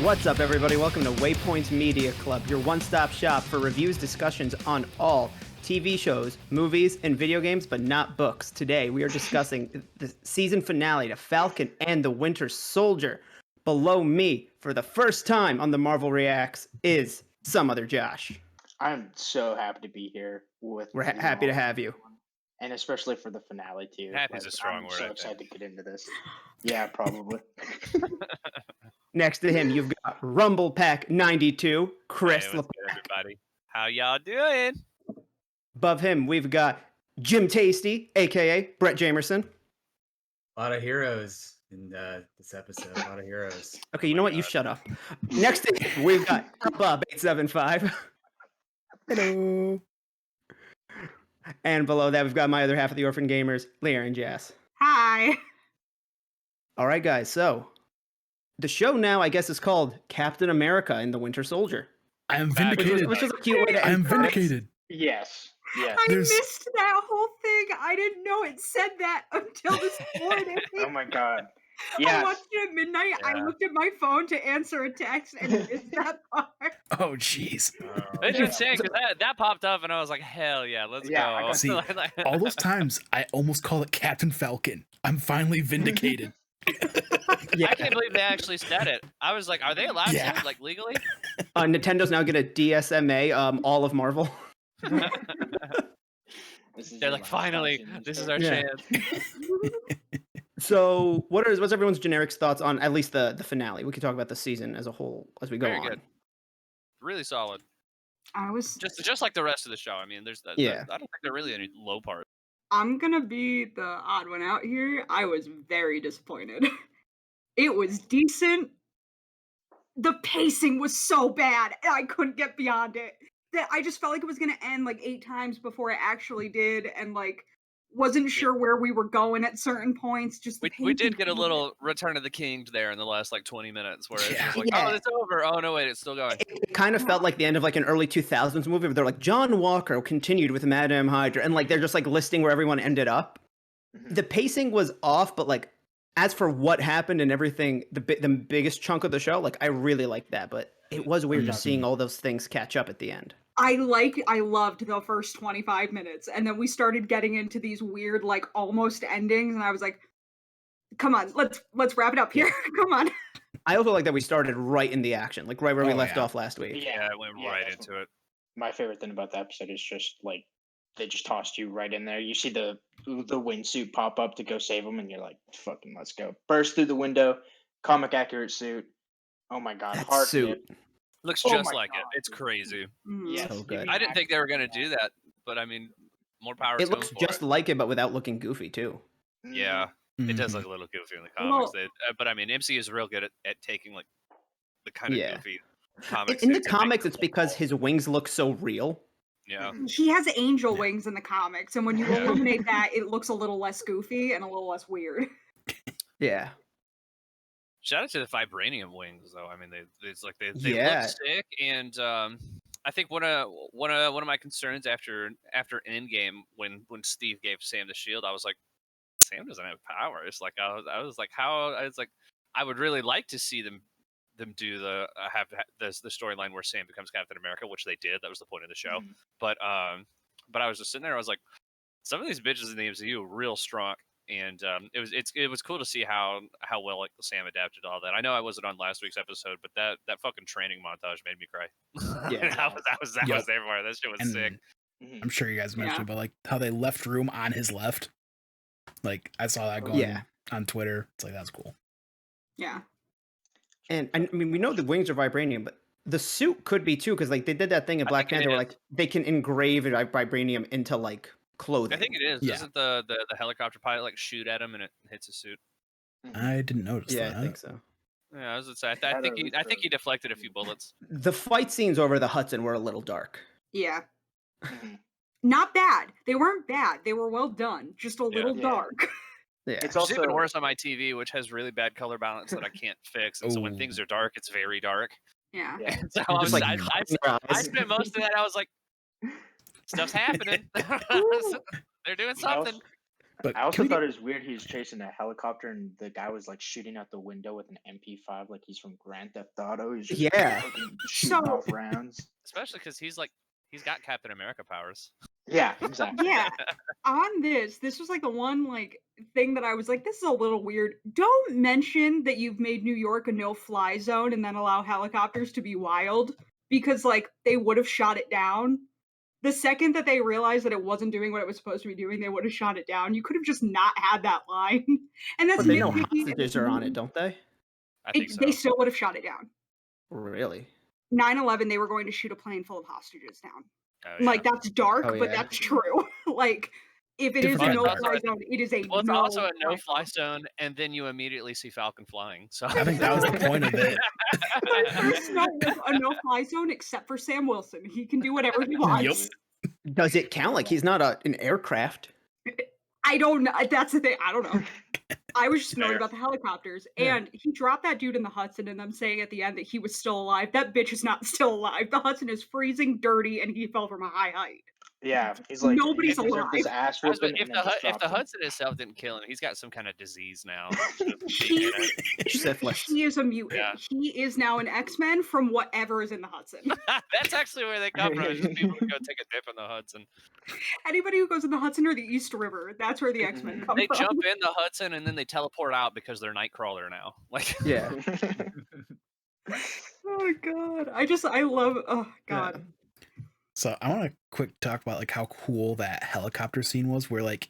What's up, everybody? Welcome to Waypoint Media Club, your one-stop shop for reviews, discussions on all TV shows, movies, and video games, but not books. Today, we are discussing the season finale to Falcon and the Winter Soldier. Below me, for the first time on the Marvel Reacts, is some other Josh. I'm so happy to be here with. We're happy to have you. And especially for the finale, too. Happy is a strong I'm word, so I excited think. to get into this. Yeah, probably. Next to him, you've got Rumble Pack 92, Chris Hey, what's good, LePack. everybody? How y'all doing? Above him, we've got Jim Tasty, a.k.a. Brett Jamerson. A lot of heroes in this episode. A lot of heroes. Okay, you know what? You shut up. Next to him, we've got Bob875. Hello. And below that, we've got my other half of the Orphan Gamers, LeighErin Jazz. Hi. All right, guys. So the show now, I guess, is called Captain America and the Winter Soldier. I am vindicated. Which is a cute way to I am end credits. vindicated. Yes. Yes. I There's- missed that whole thing. I didn't know it said that until this morning. Oh my god. I Yes. watched it at midnight. I Yeah. looked at my phone to answer a text and missed that part. Oh, jeez. It's Yeah. insane because that popped up and I was like, hell yeah, let's Yeah, I go. got- See, all those times, I almost call it Captain Falcon. I'm finally vindicated. Yeah. I can't believe they actually said it. I was like, are they allowed Yeah. to, like, legally? Nintendo's now going to DSMA all of Marvel. This is They're your like, last finally, chance in this is show. our Yeah. chance. So what's everyone's generic thoughts on at least the finale? We could talk about the season as a whole as we go Very on. good. Really solid. I was Just like the rest of the show. I mean, Yeah. I don't think there are really any low parts. I'm gonna be the odd one out here. I was very disappointed. It was decent. The pacing was so bad, and I couldn't get beyond it. That I just felt like it was gonna end like 8 times before it actually did, and like wasn't sure where we were going at certain points. Just the We did pacing get a was- little Return of the King there in the last like 20 minutes where it's Yeah. just like, Yeah. oh, it's over. Oh no, wait, it's still going. It kind of felt like the end of like an early 2000s movie where they're like, John Walker continued with Madame Hydra, and like they're just like listing where everyone ended up. Mhm. The pacing was off, but like as for what happened and everything, the biggest chunk of the show, like I really liked that, but it was weird just seeing all those things catch up at the end. I loved the first 25 minutes, and then we started getting into these weird, like almost endings, and I was like, "Come on, let's wrap it up here. Come on." I also like that we started right in the action, like right where we Oh, left yeah. off last week. Yeah, I went right that's into it. My favorite thing about the episode is just like they just tossed you right in there. You see the wingsuit pop up to go save them, and you're like, "Fucking let's go!" Burst through the window, comic accurate suit. Oh my god, That hard suit. nip. Looks Oh just my like it. God. It's crazy. Mhm. Yes, So give good. me I didn't think they were action. gonna do that, but I mean, more power It to looks them for just it. like it, but without looking goofy too. Mhm. Yeah, it does Mhm. look a little goofy in the comics. Well- But I mean, MC is real good at taking like the kind of Yeah. goofy comics. In the suits and making comics, them it's because his wings look so real. Yeah, He has angel Yeah. wings in the comics, and when you Yeah. eliminate that, it looks a little less goofy and a little less weird. Yeah. shout out to the vibranium wings though. I mean, they Yeah. look sick, and I think one of my concerns after Endgame when Steve gave Sam the shield, I was like, Sam doesn't have powers. Like I was like, I would really like to see them do the the storyline where Sam becomes Captain America, which they did. That was the point of the show. Mhm. But I was just sitting there. I was like, some of these bitches in the MCU are real strong, and it was cool to see how well like Sam adapted to all that. I know I wasn't on last week's episode, but that fucking training montage made me cry. Yeah. that was Yep. there for it. That shit was And sick. Mhm. I'm sure you guys mentioned Yeah. it, but like how they left room on his left. Like I saw that going Yeah. on Twitter. It's like that's cool. Yeah. And I mean, we know the wings are vibranium, but the suit could be too, because like they did that thing in I Black think it Panther where is. like they can engrave vibranium into like clothing. I think it is. Yeah. Doesn't the helicopter pilot like shoot at him and it hits his suit? Mhm. I didn't notice Yeah, that. I think so. Yeah, I was gonna say. I That think was he deflected a few bullets. The fight scenes over the Hudson were a little dark. Yeah. Mhm. Not bad. They weren't bad. They were well done. Just a little Yeah. dark. Yeah. It's It's also even worse on my TV, which has really bad color balance that I can't fix. And so when Ooh. things are dark, it's very dark. Yeah. Yeah. So I Just was like I closing your I eyes. spent most of that. I was like, stuff's happening. They're doing You know, something. But I can also we thought get- it was weird he was chasing a helicopter and the guy was like shooting out the window with an MP5 like he's from Grand Theft Auto. He's just Yeah. fucking shooting So- off rounds. Especially because he's got Captain America powers. Yeah, exactly. Yeah. On this was like the one like thing that I was like, this is a little weird. Don't mention that you've made New York a no-fly zone and then allow helicopters to be wild, because like they would have shot it down. The second that they realized that it wasn't doing what it was supposed to be doing, they would have shot it down. You could have just not had that line. And that's But they know nitpicky. hostages are on it, don't they? I think so. They still would have shot it down. Really? 9/11, they were going to shoot a plane full of hostages down. Oh, yeah. Like, that's dark, Oh, but yeah. that's true. Like, if it is Different a kind of no-fly dark. zone, it is a Well, it's also a no-fly no-fly zone, and then you immediately see Falcon flying. So I think that was the point of it. There's a no-fly zone except for Sam Wilson. He can do whatever he wants. Does it count? Like he's not an aircraft. I don't know. That's the thing. I don't know. I was just annoyed Fair. about the helicopters. Yeah. And he dropped that dude in the Hudson and them saying at the end that he was still alive. That bitch is not still alive. The Hudson is freezing, dirty, and he fell from a high height. Yeah, he's like Nobody's he deserved this alive. ass I was- whooping. if and then just the dropped him. Hudson itself didn't kill him, he's got some kind of disease now. He, Syphilis. he is a mutant. Yeah. He is now an X-Men from whatever is in the Hudson. That's actually where they come from. It's just people who go take a dip in the Hudson. Anybody who goes in the Hudson or the East River, that's where the X-Men come They from. jump in the Hudson and then they teleport out because they're Nightcrawler now. Like, Yeah. Oh god. I love oh god. So I want to quick talk about like how cool that helicopter scene was, where like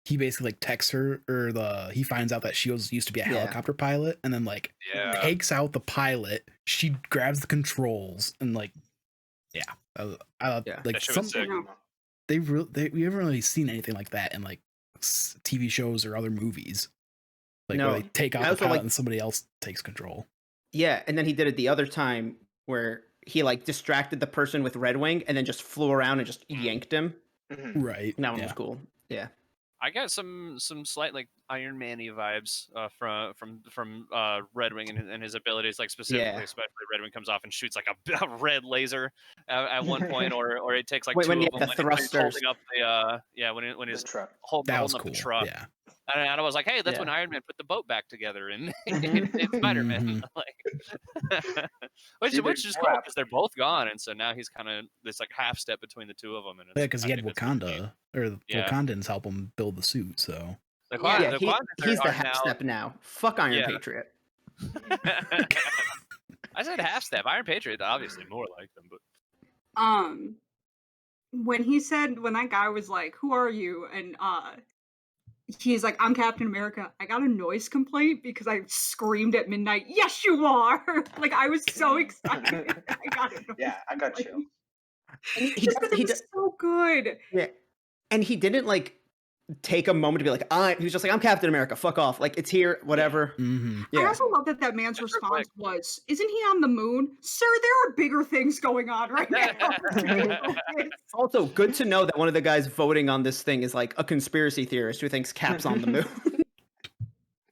he basically like texts her, or he finds out that she used to be a Yeah. helicopter pilot, and then like yeah. takes out the pilot. She grabs the controls and like, yeah, I Yeah. like That shit some was sick. we haven't really seen anything like that in like TV shows or other movies. Like No. where they take out I the also pilot like- and somebody else takes control. Yeah, and then he did it the other time where he like distracted the person with Red Wing and then just flew around and just yanked him. Mhm. Right. That one yeah. was cool. Yeah. I got some slight like Iron Man-y vibes from Red Wing and his abilities, like specifically, Yeah. especially Red Wing comes off and shoots like a red laser at one point, or it takes like When two you of have them the when he's thrusters. holding up the when The he's truck. holding That was up cool. the truck. Yeah. And I was like, hey, that's Yeah. when Iron Man put the boat back together in Spider-Man. Like, which Dude, is there's cool more because they're both gone, and so now he's kind of this like half step between the two of them. And Yeah, because he I had think that's really neat. Wakanda, or Yeah. Wakandans help him build the suit. So The Yeah, Wakand- Yeah, the he, Wakandans he's the are half now. step now. Fuck Iron Yeah. Patriot. I said half step. Iron Patriot, obviously more like them, but When that guy was like, "Who are you?" and he's like, "I'm Captain America." I got a noise complaint because I screamed at midnight, "Yes, you are!" Like I was so excited. I got a noise Yeah, I got complaint. you. And Just because it was so good. yeah. And he didn't like take a moment to be like, he was just like, I'm Captain America, fuck off. Like it's here, whatever. mhm. I Yeah. also love that man's That's real response was, "Isn't he on the moon, sir? There are bigger things going on right now." Also, good to know that one of the guys voting on this thing is like a conspiracy theorist who thinks Cap's on the moon.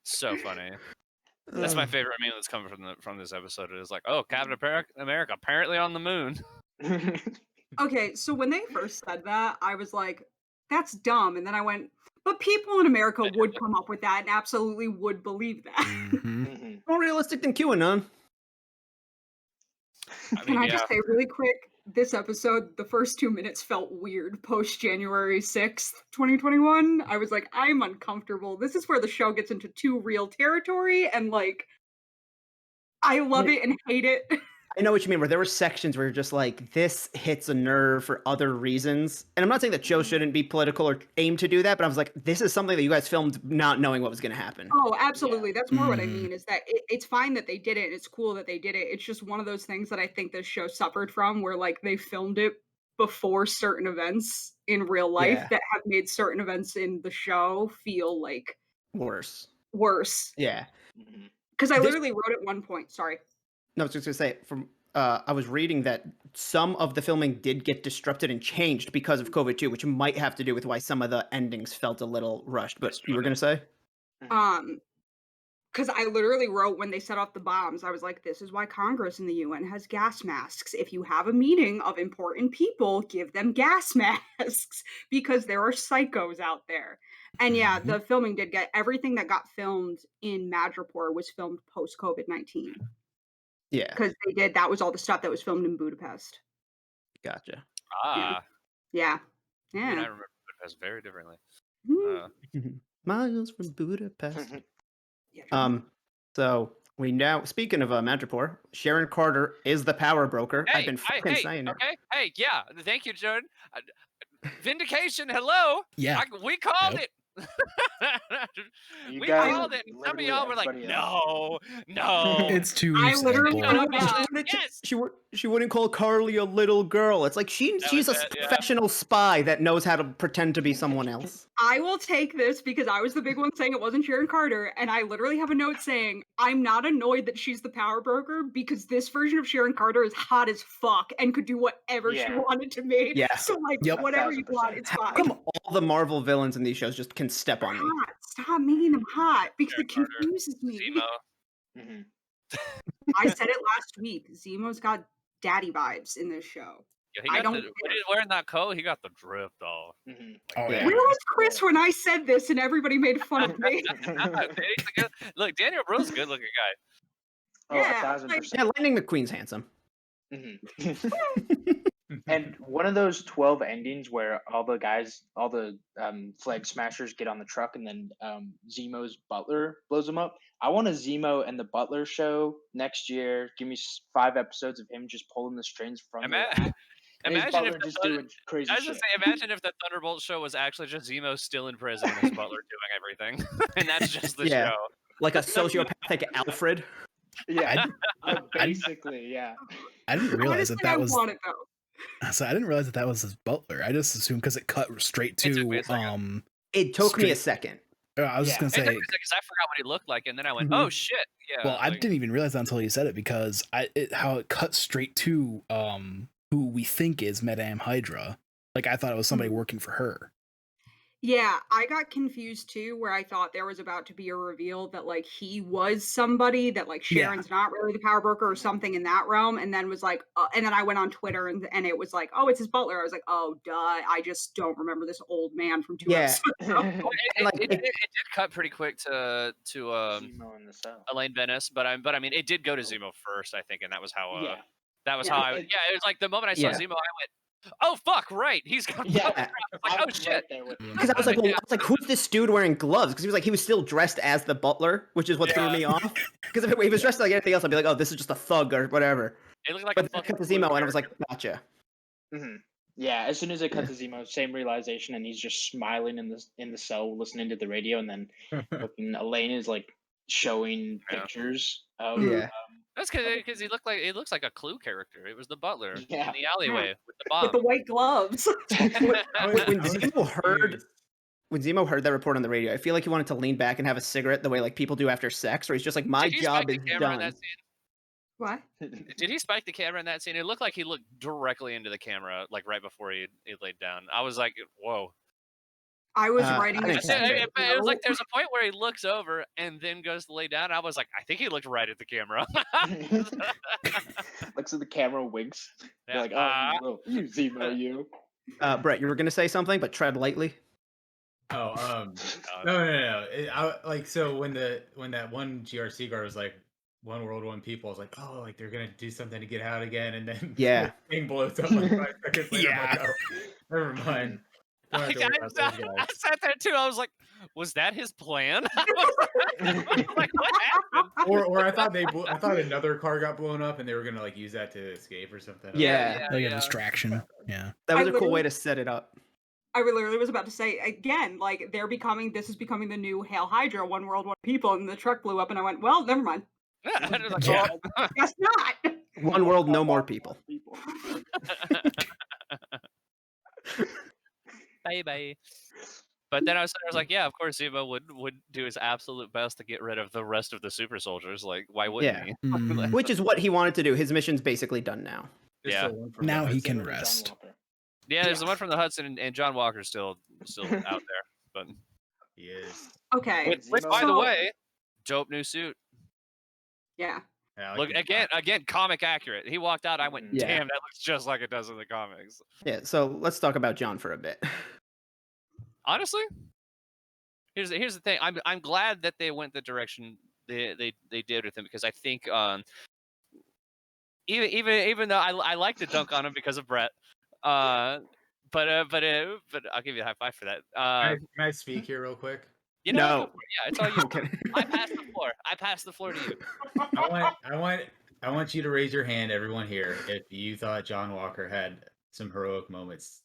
so funny. That's my favorite meme that's coming from this episode. It is like, oh, Captain America apparently on the moon. Okay, so when they first said that, I was like, "That's dumb," and then I went, "But people in America would come up with that and absolutely would believe that." Mhm. Mhm. More realistic than QAnon. I Can mean, I yeah. just say really quick, this episode, the first 2 minutes felt weird post January 6th, 2021. I was like, I'm uncomfortable. This is where the show gets into too real territory, and like, I love it and hate it. I know what you mean, where there were sections where you're just like, this hits a nerve for other reasons. And I'm not saying that shows shouldn't be political or aim to do that, but I was like, this is something that you guys filmed not knowing what was going to happen. Oh, absolutely. That's more what I Mhm. mean, is that it's fine that they did it, and it's cool that they did it. It's just one of those things that I think this show suffered from, where like they filmed it before certain events in real life Yeah. that have made certain events in the show feel like Worse. worse. Yeah. Mhm. Because I This- literally wrote at one point, sorry. No, I was just going to say, I was reading that some of the filming did get disrupted and changed because of COVID too, which might have to do with why some of the endings felt a little rushed. But you were going to say? Because I literally wrote when they set off the bombs, I was like, this is why Congress and the UN has gas masks. If you have a meeting of important people, give them gas masks because there are psychos out there. And yeah, the filming did get everything that got filmed in Madripoor was filmed post COVID-19 Yeah, because that was all the stuff that was filmed in Budapest. gotcha. Ah, Yeah. you and I Yeah. remember Budapest very differently. Mhm. Miles from Budapest. Yeah, John. So we now, speaking of Madripoor, Sharon Carter is the power broker. I've been fucking saying it. Hey, yeah. Thank you, Jordan. Vindication. Hello. Yeah. We called Yep. it. You we guys called it. And some of literally y'all were like, everybody else. no. It's too I literally simple. wrote down. Yes. She wouldn't call Carly a little girl. It's like she's was a it, yeah. professional spy that knows how to pretend to be someone else. I will take this because I was the big one saying it wasn't Sharon Carter, and I literally have a note saying I'm not annoyed that she's the power broker because this version of Sharon Carter is hot as fuck and could do whatever she Yeah. wanted to make. Yeah. So like Yep. whatever you want, 1000%. it's How fine. come all the Marvel villains in these shows just can step on me? Hot. Stop making them hot because Sharon it Carter, confuses me. Zemo. Mhm. I said it last week. Zemo's got daddy vibes in this show. Yeah, he I got don't the, care. when he was wearing that coat, he got the drip, though. Mhm. Oh, Yeah. Where was Chris when I said this and everybody made fun of me? Look, Daniel Bruhl's a good-looking guy. Oh, Yeah, 1000%. Yeah, Lightning McQueen's handsome. Mhm. And one of those 12 endings where all the guys, all the flag smashers get on the truck and then Zemo's butler blows them up. I want a Zemo and the Butler show next year. Give me 5 episodes of him just pulling the strings from the rack. And his Imagine if butler the just doing crazy I was shit. gonna say, imagine if the Thunderbolt show was actually just Zemo still in prison and his butler doing everything, and that's just the Yeah. show. Like a sociopathic Alfred. Yeah, basically, yeah. I didn't realize Honestly, that I was. want it though. So I didn't realize that was his butler. I just assumed because it cut straight It took to me a second. It took me a Straight- second. I was just Yeah. gonna It took say. me a second 'cause I forgot what he looked like, and then I went, Mhm. "Oh shit!" Yeah. Well, I like- didn't even realize that until you said it because how it cut straight to who we think is Madame Hydra. Like I thought it was somebody working for her. Yeah, I got confused too, where I thought there was about to be a reveal that like he was somebody that like Yeah. Sharon's not really the power broker or something in that realm, and then was like, and then I went on Twitter and it was like, oh, it's his butler. I was like, oh, duh. I just don't remember this old man from 2 Yeah. episodes ago. Well, it did cut pretty quick to Zemo in the cell. Elaine Venice, but I mean, it did go to Zemo first, I think, and that was how. Yeah. That was Yeah. how. It was like the moment I saw Yeah. Zemo, I went, "Oh fuck, right, he's got." Yeah. I was like, I'm "Oh right shit." there with you. Because I was like, well, who's this dude wearing gloves? Because he was still dressed as the butler, which is what threw Yeah. me off. Because if he was dressed like anything else, I'd be like, oh, this is just a thug or whatever. It looked like But a then I fucking cut to blue Zemo, and I was like, character. gotcha. Mhm. Yeah, as soon as it cut to Zemo, same realization, and he's just smiling in the cell, listening to the radio, and then fucking Elaine is like showing Yeah. pictures of Yeah. That's because he looks like a Clue character. It was the butler Yeah. in the alleyway with the With the bomb. white gloves. When Zemo heard that report on the radio, I feel like he wanted to lean back and have a cigarette the way like people do after sex, where he's just like, my Did he job spike is the camera in done. that scene? What? Did he spike the camera in that scene? It looked like he looked directly into the camera, like right before he laid down. I was like, whoa. I was I writing didn't this. catch It it. was like there's a point where he looks over and then goes to lay down. I was like, I think he looked right at the camera. Looks at the camera, winks. You're Yeah, like, oh, no, you Zemo, you. Brett, you were gonna say something, but tread lightly. Oh, no. So when that one GRC guard was like, "One world, one people," I was like, "Oh, like they're gonna do something to get out again," and then Yeah. the thing blows up like 5 seconds later. I'm like, oh, never mind. Don't have to worry about those I guys. sat there too. I was like, was that his plan? I was like, what happened? Or I thought I thought another car got blown up and they were gonna like use that to escape or something. Yeah. Like a distraction. Yeah. That was I a cool way literally- to set it up. I literally was about to say again, like this is becoming the new Hail Hydra, one world, one people, and the truck blew up, and I went, well, never mind. I was like, Yeah. Guess not. One world, no more people. bye bye. But then I was like, yeah, of course Zemo would do his absolute best to get rid of the rest of the super soldiers. Like, why wouldn't Yeah. he? Mm. Which is what he wanted to do. His mission's basically done now. There's Yeah. still one from Now the he Hudson. can John rest. Walker. Yeah, there's the one from the Hudson, and John Walker's still out there. But He is. Okay. which by the So- way, dope new suit. Yeah. Yeah, I Look like again, comic accurate. He walked out. I went, Yeah. damn, that looks just like it does in the comics. Yeah, so let's talk about John for a bit. Honestly, here's the thing. I'm glad that they went the direction they did with him, because I think even though I like to dunk on him because of Brett, but I'll give you a high five for that. Can I speak here real quick? You know, No. go for it. Yeah, it's all you. I'm kidding. I pass the floor. I pass the floor to you. I want you to raise your hand, everyone here, if you thought John Walker had some heroic moments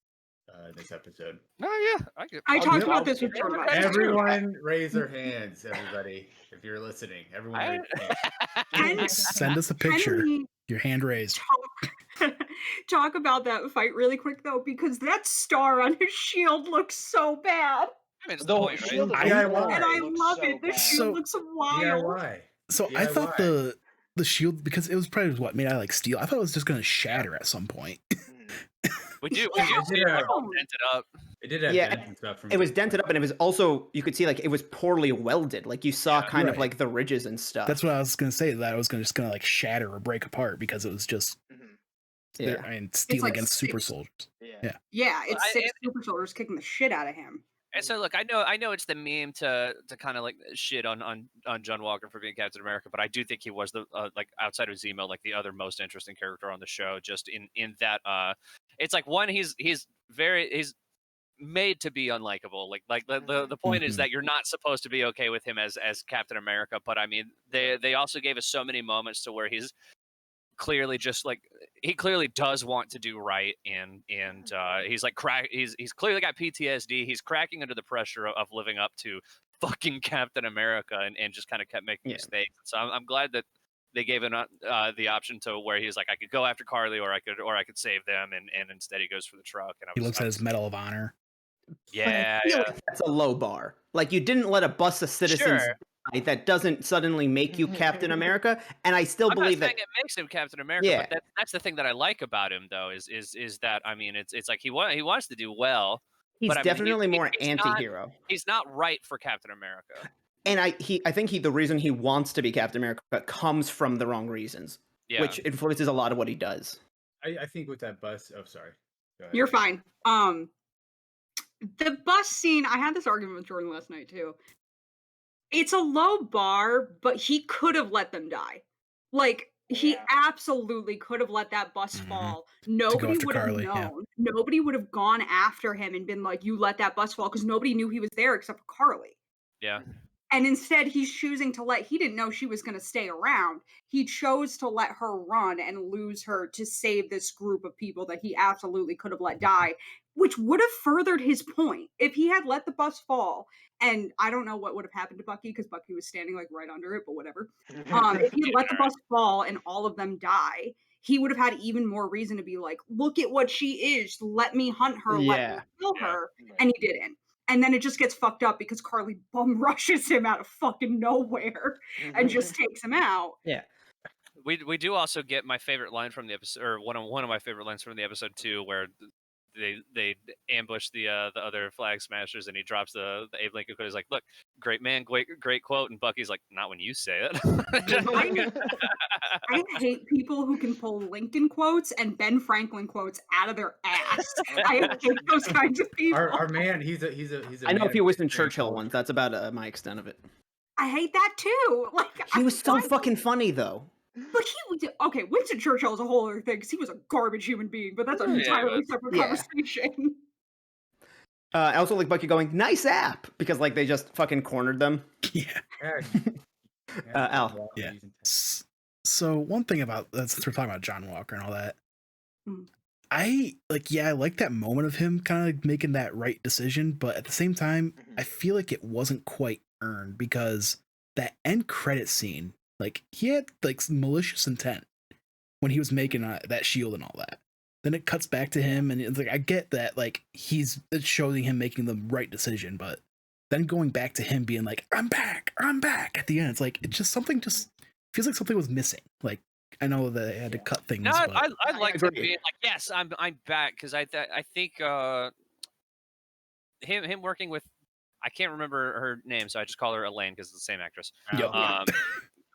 this episode. Oh yeah, I I'll talked do- about I'll this with do Jordan that. last night. Everyone raise their hands, everybody. If you're listening, everyone raise your hands. Send us a picture. Can we Your hand raised. talk about that fight really quick though, because that star on his shield looks so bad, I mean, it's The the point, right? shield of I- the DIY. wall and I looks love so it. The bad. shield So- looks wild. DIY. So I thought DIY. the shield, because it was probably what made out of like steel. I thought it was just gonna shatter at some point. We do Yeah, see it like all no. dented up. It did have Yeah, dents and stuff from It was dented up, and it was also, you could see like it was poorly welded. Like you saw kind of Right. like the ridges and stuff. That's what I was gonna say. That it was just gonna like shatter or break apart because it was just Yeah. I mean steel like against super six- soldiers. Yeah, Well, it's I- 6 super soldiers kicking the shit out of him. And so look, I know it's the meme to kind of like shit on John Walker for being Captain America, but I do think he was the like outside of Zemo, like the other most interesting character on the show. Just in that it's like one, he's made to be unlikable. Like the point is Mhm. that you're not supposed to be okay with him as Captain America, but I mean they also gave us so many moments to where he's clearly just like he clearly does want to do right, and he's like he's clearly got PTSD. He's cracking under the pressure of living up to fucking Captain America, and just kind of kept making Yeah. mistakes. So I'm glad that they gave him the option to where he's like, I could go after Carly, or I could save them, and instead he goes for the truck. And He looks at his Medal of Honor. yeah, I feel like that's a low bar. Like you didn't let a bus of citizens Sure. die. That doesn't suddenly make you Captain America. And I still I'm believe not that saying it makes him Captain America, Yeah. but that's the thing that I like about him, though, is that I mean, it's like he wants to do well. he's but I mean, definitely more he's not- anti-hero. He's not right for Captain America. And I think the reason he wants to be Captain America comes from the wrong reasons, Yeah. which influences a lot of what he does. I think with that bus. Oh, sorry. Go ahead. You're fine. The bus scene, I had this argument with Jordan last night too. It's a low bar, but he could have let them die. Like he Yeah. absolutely could have let that bus Mhm. fall. Nobody after would have Carly, yeah. known. Nobody would have gone after him and been like, "You let that bus fall," because nobody knew he was there except for Carly. Yeah. And instead, he's choosing to he didn't know she was going to stay around. He chose to let her run and lose her to save this group of people that he absolutely could have let die, which would have furthered his point. If he had let the bus fall, and I don't know what would have happened to Bucky because Bucky was standing like right under it, but whatever. If he had let the bus fall and all of them die, he would have had even more reason to be like, look at what she is. Let me hunt her. Let Yeah. me kill Yeah. her. And he didn't. And then it just gets fucked up because Carly bum rushes him out of fucking nowhere and just takes him out. We do also get my favorite line from the episode, or one of my favorite lines from the episode too, where they ambush the other flag smashers, and he drops the Abe Lincoln quote. He's like, "Look, great man, great quote," and Bucky's like, "Not when you say it." I hate people who can pull Lincoln quotes and Ben Franklin quotes out of their ass. I hate those kinds of people. Our man, he's a I know man a few of Winston great Churchill culture. ones. That's about my extent of it. I hate that too. Like He was so why- fucking funny though. But okay. Winston Churchill is a whole other thing because he was a garbage human being. But that's an Yeah, entirely but- separate Yeah. conversation. I also like Bucky going, "Nice app," because like they just fucking cornered them. Yeah. Yeah. Al. Yeah. So one thing about since we're talking about John Walker and all that, Mm. I like that moment of him kind of making that right decision, but at the same time, I feel like it wasn't quite earned because that end credit scene, like he had like some malicious intent when he was making that shield and all that. Then it cuts back to him, and it's like I get that like it's showing him making the right decision, but then going back to him being like, I'm back at the end, it's like it's just something just feels like something was missing. Like I know that they had to cut things. No, but I like him agree. being like, "Yes, I'm back," because I think him working with, I can't remember her name, so I just call her Elaine because it's the same actress. Yep.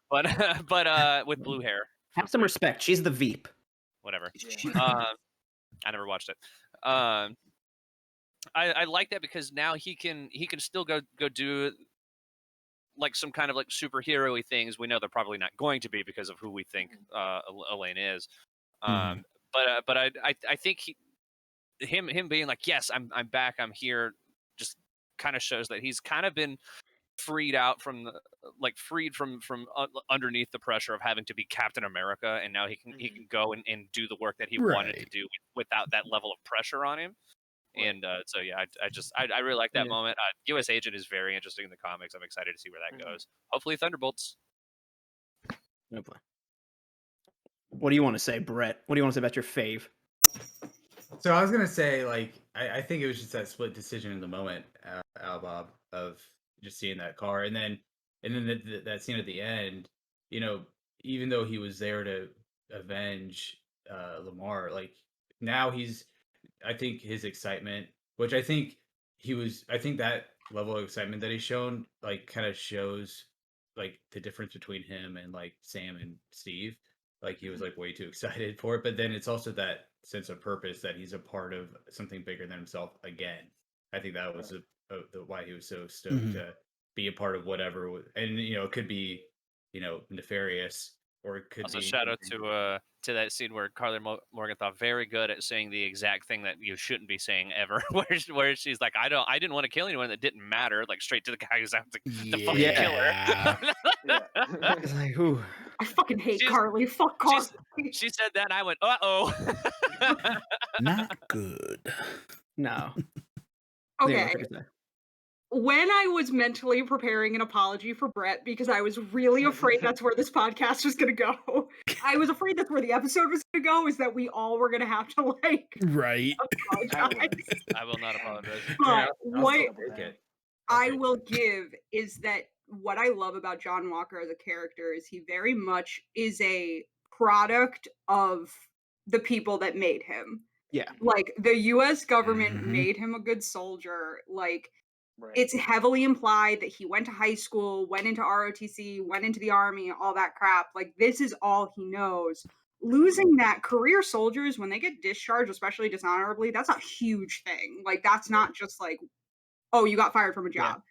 But with blue hair, Have some respect. She's the Veep. whatever. Yeah. I never watched it. I like that because now he can still go do like some kind of like superhero-y things. We know they're probably not going to be because of who we think Elaine is. Mhm. But I think him being like, yes, I'm back, I'm here, just kind of shows that he's kind of been freed out from freed from underneath the pressure of having to be Captain America, and now he can go and do the work that he wanted to Right. do without that level of pressure on him. Right. And so yeah, I really like that Yeah. moment. U.S. Agent is very interesting in the comics. I'm excited to see where that goes. Hopefully Thunderbolts. Oh boy. What do you want to say, Brett? What do you want to say about your fave? So I was gonna say, like, I think it was just that split decision in the moment, Al Bob, of just seeing that car, and then that scene at the end. You know, even though he was there to avenge Lamar, like now I think his excitement, which I think I think that level of excitement that he's shown, like, kind of shows like the difference between him and like Sam and Steve. Like he was like way too excited for it, but then it's also that sense of purpose that he's a part of something bigger than himself again. I think that was why he was so stoked Mhm. to be a part of whatever, and it could be nefarious, or it could Also, be shout out something. to that scene where Carly Morgenthau very good at saying the exact thing that you shouldn't be saying ever. where she's like, I didn't want to kill anyone that didn't matter. Like straight to the guy who's out to fucking kill Yeah. her. Yeah. It's like, who? I fucking hate She's- Carly. Fuck Carly. She said that, and I went, uh-oh. Not good. No. Yeah, Okay. what could you say? When I was mentally preparing an apology for Brett because I was really afraid that's where this podcast was going to go. I was afraid that's where the episode was going to go, is that we all were going to have to like Right. apologize. I will not apologize. But I'll what still take it. I Okay. will give is that what I love about John Walker as a character is he very much is a product of the people that made him. Yeah. Like the US government Mhm. made him a good soldier. Like Right. it's heavily implied that he went to high school, went into ROTC, went into the army, all that crap. Like this is all he knows. Losing that, career soldiers, when they get discharged, especially dishonorably, that's a huge thing. Like that's not just like, oh, you got fired from a Yeah. job.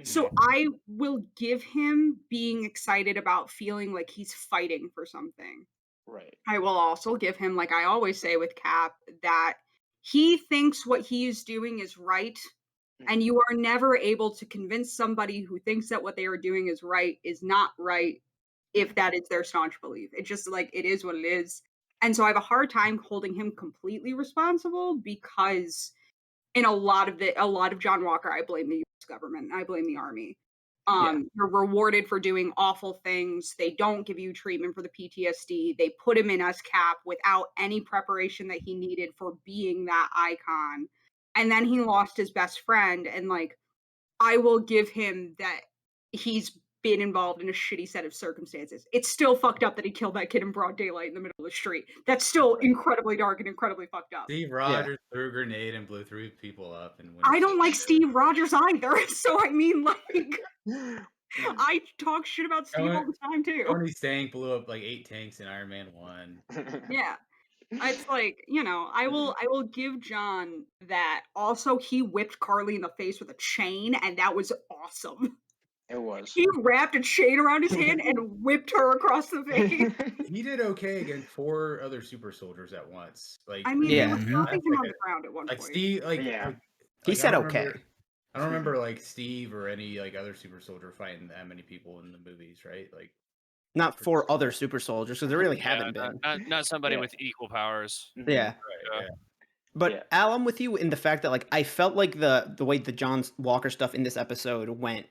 So I will give him being excited about feeling like he's fighting for something. Right. I will also give him, like I always say with Cap, that he thinks what he is doing is right. And you are never able to convince somebody who thinks that what they are doing is right is not right if that is their staunch belief. It's just like it is what it is. And so I have a hard time holding him completely responsible because in a lot of John Walker, I blame the US government. I blame the army. Yeah. You're rewarded for doing awful things. They don't give you treatment for the PTSD. They put him in as Cap without any preparation that he needed for being that icon. And then he lost his best friend. And like, I will give him that he's been involved in a shitty set of circumstances. It's still fucked up that he killed that kid in broad daylight in the middle of the street. That's still incredibly dark and incredly fucked up. Steve Rogers threw a grenade and blew 3 people up, and I don't like Steve Rogers either. So I mean, like, I talk shit about Steve all the time too. Tony Stank blew up like 8 tanks in Iron Man 1. Yeah. It's like, I will give John that. Also, he whipped Carly in the face with a chain, and that was awesome. It was. He wrapped a chain around his hand and whipped her across the face. He did okay against 4 other super soldiers at once. Like, I mean, Yeah. they were stomping him like on the ground at one like point. Steve, like Yeah. He like, said I don't okay. remember- I don't remember like Steve or any like other super soldier fighting that many people in the movies, right? Like, Not for other super soldiers, because there really haven't been. Not somebody Yeah. with equal powers. Yeah. right, yeah. But Yeah. Al, I'm with you in the fact that like I felt like the way the John Walker stuff in this episode went,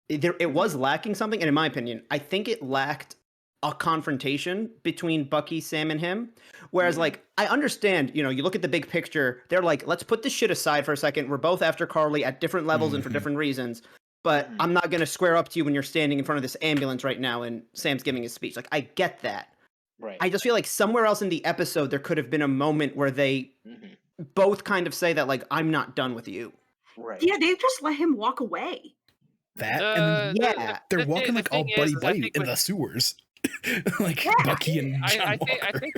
it was lacking something, and in my opinion, I think it lacked a confrontation between Bucky, Sam, and him. Whereas, like, I understand, you look at the big picture, they're like, let's put this shit aside for a second. We're both after Carly at different levels and for different reasons. But I'm not going to square up to you when you're standing in front of this ambulance right now and Sam's giving his speech. Like, I get that. Right. I just feel like somewhere else in the episode, there could have been a moment where they both kind of say that, like, I'm not done with you. Right. Yeah, they just let him walk away. That and then Yeah. they're walking like all buddy I buddy think in with- the sewers. Like Yeah. Bucky and John I Walker. think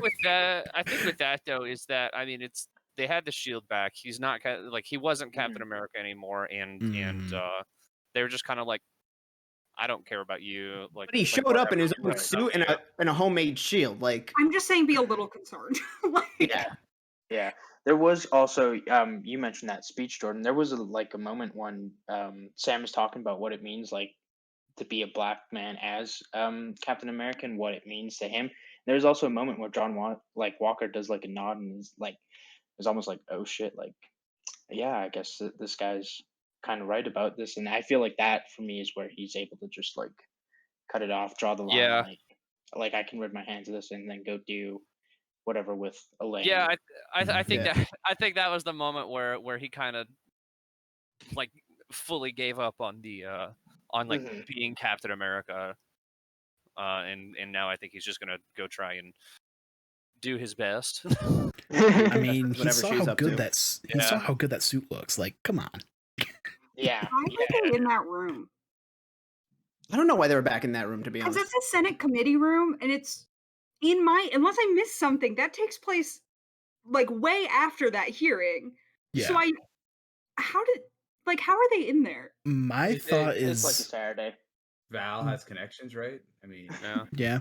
with that though is that, I mean, it's they had the shield back. He's not like he wasn't Captain America anymore, and they were just kind of like, I don't care about you. Like, But he showed whatever, up in his own right, suit okay. and a homemade shield. Like, I'm just saying, be a little concerned. Like, Yeah. There was also you mentioned that speech, Jordan. There was a moment when Sam was talking about what it means like to be a black man as Captain America and what it means to him. There's also a moment where Walker does like a nod and is like, it's almost like, oh shit, like yeah, I guess this guy's kind of right about this, and I feel like that for me is where he's able to just like cut it off, draw the line, Yeah. like I can rid my hands of this and then go do whatever with Elaine. Yeah, I think that was the moment where he kind of like fully gave up on the on like being Captain America, and now I think he's just gonna go try and do his best. I mean, he Whatever saw she's how up good to. he saw how good that suit looks. Like, come on. Yeah. why were they in that room? I don't know why they were back in that room, to be Because honest. it's a Senate committee room, and it's unless I missed something, that takes place like way after that hearing. So Yeah. how are they in there? My thought It's like a is Saturday. Val has connections, right? I mean, yeah,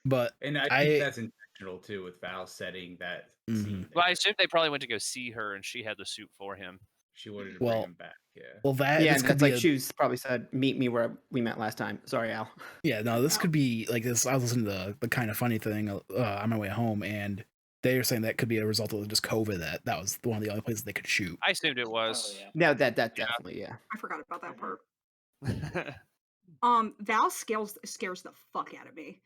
but and I think that's intentional too, with Val setting that scene. Well, I assume they probably went to go see her, and she had the suit for him. She wanted to bring him back. Yeah. Well, this and could that's be like she probably said, "Meet me where we met last time." Sorry, Al. Yeah, no, this could be like this. I was listening to the kind of funny thing on my way home, and they were saying that could be a result of just COVID. That was one of the only places they could shoot. I assumed it was. Oh, yeah. No, that definitely, yeah. I forgot about that part. Val scares the fuck out of me.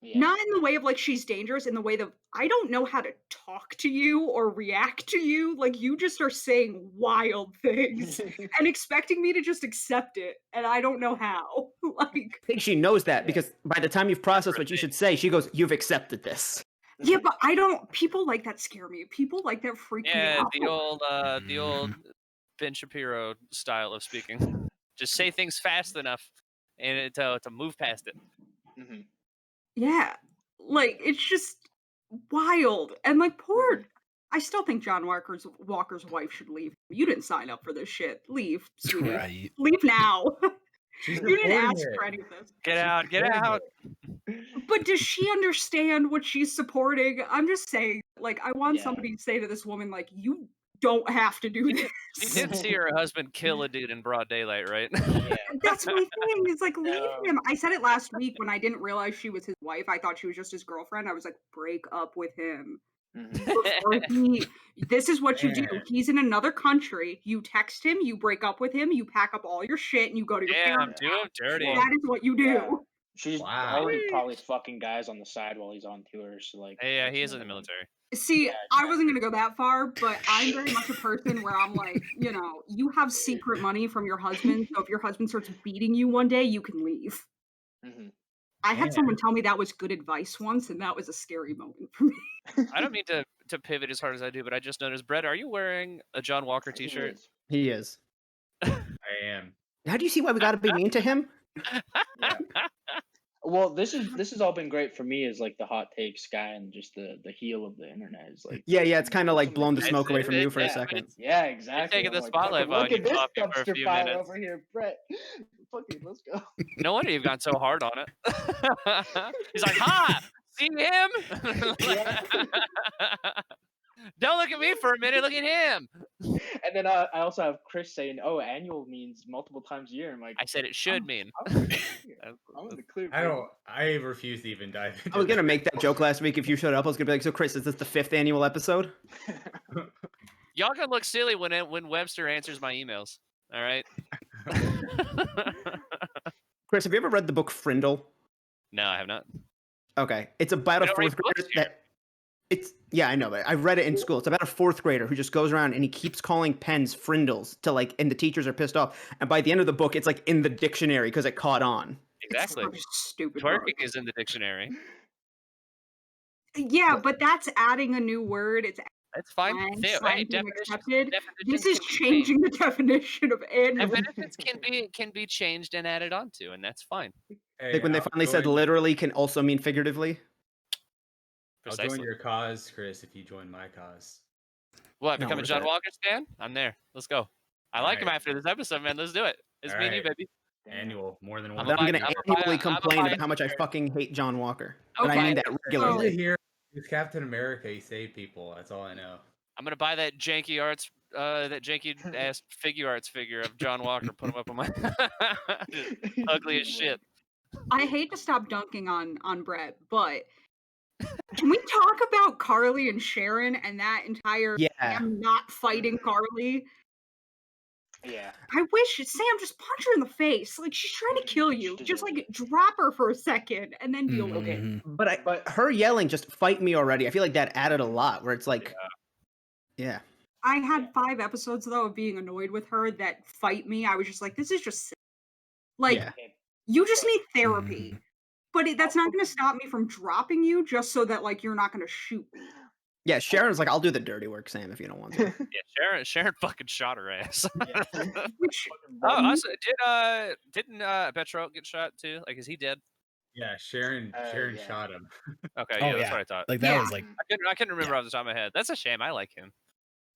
Yeah. Not in the way of like she's dangerous, in the way that I don't know how to talk to you or react to you. Like, you just are saying wild things and expecting me to just accept it, and I don't know how. Like, I think she knows that because by the time you've processed what you should say, she goes, "You've accepted this." yeah, but I don't. People like that scare me. People like that freak me Yeah, out. the old Ben Shapiro style of speaking. Just say things fast enough, and to move past it. Yeah, like, it's just wild. And like, poor. I still think John Walker's wife should leave. You didn't sign up for this shit. Leave, sweetie. Right. Leave now. She's You didn't reporting ask it. for any of this. Get out! Get out! But does she understand what she's supporting? I'm just saying, like, I want Yeah. somebody to say to this woman, like, you don't have to do this. She did see her husband kill a dude in broad daylight, right? Yeah. That's my thing. Is like, leave him. I said it last week when I didn't realize she was his wife. I thought she was just his girlfriend. I was like, break up with him. Before this is what you do. He's in another country. You text him, you break up with him, you pack up all your shit, and you go to your Damn, parents' do him dirty. That is what you do. Yeah. She's Wow. already probably fucking guys on the side while he's on tour. So like, Yeah, that's he is in the another one. military. See, Yeah, I wasn't gonna go that far, but I'm very much a person where I'm like, you have secret money from your husband, so if your husband starts beating you one day, you can leave. I had someone tell me that was good advice once, and that was a scary moment for me. I don't mean to pivot as hard as I do, but I just noticed, Brett, are you wearing a John Walker t-shirt? He is. I am. Now do you see why we got to be mean to him? Well, this has all been great for me as like the hot takes guy and just the heel of the internet is like. Yeah, it's kind of like blown the It's- smoke away from you for a yeah, second. Yeah, exactly. taking I'm the like, spotlight fucking on look you, at this Poppy, for a dumpster few fire minutes. over here, Brett. Fucking, let's go. No wonder you've gone so hard on it. He's like, ha! See him? Don't look at me for a minute, look at him. And then I also have Chris saying, "Oh, annual means multiple times a year." I'm like, I said it should mean. I'm in the clear. I refuse to even dive into I was gonna make that joke last week if you showed up. I was gonna be like, "So, Chris, is this the 5th annual episode?" Y'all can look silly when Webster answers my emails. All right. Chris, have you ever read the book Frindle? No, I have not. Okay, it's about a don't read 4th books grader yeah, I know, but I read it in school. It's about a 4th grader who just goes around and he keeps calling pens Frindles and the teachers are pissed off. And by the end of the book, it's like in the dictionary because it caught on. Exactly. It's such a stupid Twerking word. is in the dictionary. Yeah, but that's adding a new word. It's That's fine. slang being accepted. This Definitions is can be changing the definition of annual. Definitions can be changed and added onto, and that's fine. Hey, Like when they I'll finally said join- literally can also mean figuratively. I'll Precisely. join your cause, Chris, if you join my cause. What, No, become a what is John that? Walker stan? I'm there. Let's go. I like him Alright. after this episode, man. Let's do it. It's me and you, Alright. baby. Annual, more than I'm one. a Then I'm buy- gonna I'm a buy- annually I'm a complain buy- about how much I fucking hate John Walker, and I Okay. mean that All regularly. I hear is Captain America. He saved people. That's all I know. I'm gonna buy that janky arts, that janky ass figure arts figure of John Walker. Put him up on my just ugly as shit. I hate to stop dunking on Brett, but can we talk about Carly and Sharon and that entire Yeah. Sam not fighting Carly? Yeah. I wish Sam just punch her in the face. Like she's trying to kill you. She Just deserves like drop her for a second and then deal with it. Mhm. But her yelling just fight me already. I feel like that added a lot. Where it's like, yeah. I had 5 episodes though of being annoyed with her that fight me. I was just like, this is just sick. Like Yeah. you just need therapy. Mhm. But that's not going to stop me from dropping you just so that like you're not going to shoot me. Yeah, Sharon's like, I'll do the dirty work, Sam, if you don't want to. Yeah, Sharon fucking shot her ass. Which Oh, also, didn't Petro get shot too? Like, is he dead? Yeah, Sharon Yeah. shot him. Okay, Oh yeah, that's yeah, what I thought. like that Yeah. was like, I couldn't remember off the top of my head. That's a shame. I like him.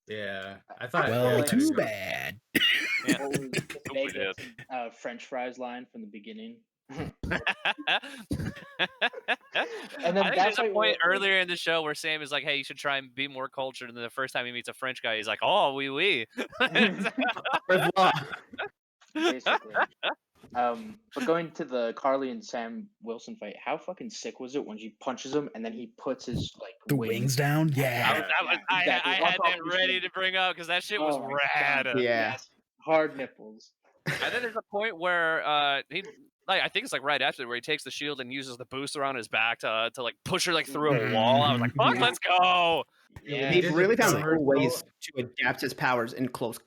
Yeah, I thought. well, yeah, too bad. Yeah. What was the we did. French fries line from the beginning? And then I think that's there's a why point we're- earlier in the show where Sam is like, "Hey, you should try and be more cultured." And then the first time he meets a French guy, he's like, "Oh, oui, oui." Revoir. Basically. But going to the Carly and Sam Wilson fight, how fucking sick was it when she punches him and then he puts his like The wings down, yeah. I exactly. had On top that of his ready head. to bring up because that shit was Oh my rad. God. Yeah. Yes. Hard nipples. And then there's a point where he, like, I think it's like right after where he takes the shield and uses the booster on his back to like push her like through a wall. I was like, "Fuck, Yeah. let's go!" Yeah. He did the really found somersault. cool ways to adapt his powers in close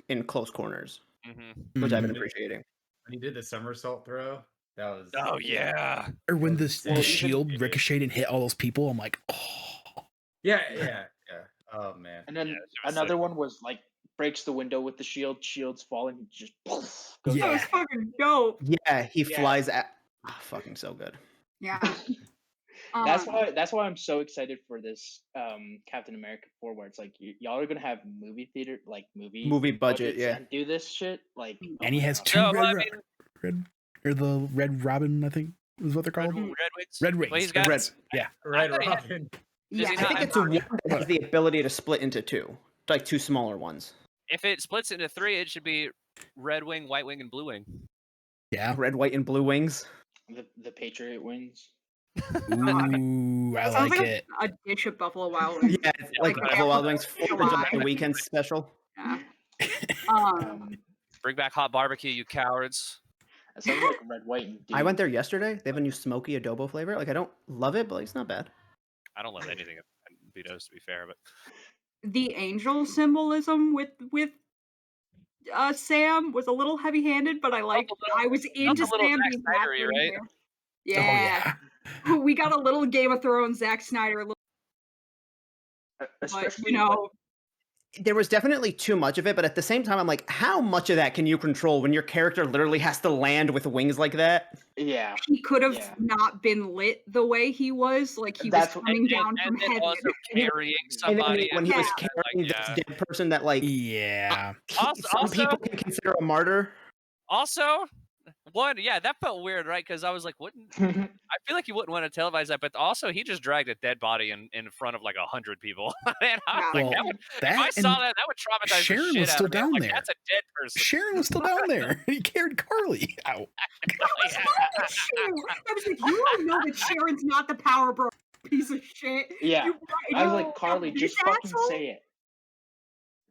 corners, Mm-hmm. which I've been Mhm. appreciating. When he did the somersault throw, that was. Oh yeah. Or when the Well, even- shield ricocheted and hit all those people, I'm like, oh. Yeah. Oh man. And then Yeah, that shit was another sick. one was like breaks the window with the shield, shield's falling, he just poof, goes Yeah. that was fucking dope. Yeah, he Yeah. flies at. Oh, fucking so good. Yeah. That's Um, why I'm so excited for this Captain America 4, where it's like y'all are gonna have movie theater like movie Movie budget, budgets yeah. and do this shit like oh And he my has God. 2 No, well, I red, mean, red, or the Red Robin, I think is what they're Red, called. Red Wings. Red Wings. Well, he's got. Red. Yeah. Red thought he had- Robin. Does yeah. he I not- think it's a one that has the ability to split into 2, like 2 smaller ones. If it splits into 3, it should be Red Wing, White Wing, and Blue Wing. Yeah. Red, white, and blue wings. The Patriot wins. Ooh, I Sounds like like it. a dish of Buffalo Wild Wings. Yeah, it's like Like Buffalo Wild after Wings 4th of July. July weekend special. Yeah. Bring back hot barbecue, you cowards. That sounds like red, white, and I went there yesterday. They have a new smoky adobo flavor. Like I don't love it, but like, it's not bad. I don't love anything of Vito's, to be fair, but The angel symbolism with Sam was a little heavy-handed, but I liked. I was into a little Sam Zack being Snyder-y, back right? there. Oh Yeah. yeah. We got a little Game of Thrones, Zack Snyder, but especially you know, There was definitely too much of it, but at the same time, I'm like, how much of that can you control when your character literally has to land with wings like that? yeah. he could have Yeah. not been lit the way he was. Like he That's was what- coming down and from then heaven. also carrying And then somebody. when he was Yeah. carrying Like, this dead person that like Yeah. some people can consider a martyr. Also, that felt weird, right? Because I was like, I feel like you wouldn't want to televise that, but also he just dragged a dead body in front of like 100 people. And I was like, Well, that would, if that I and saw that would traumatize Sharon the shit was out still of me. I'm down like, there. That's a dead person. Sharon was still down there. He carried Carly out. I was like, you don't know that Sharon's not the power bro, piece of shit. Yeah. You, I was you like, Carly, this just fucking asshole? say it.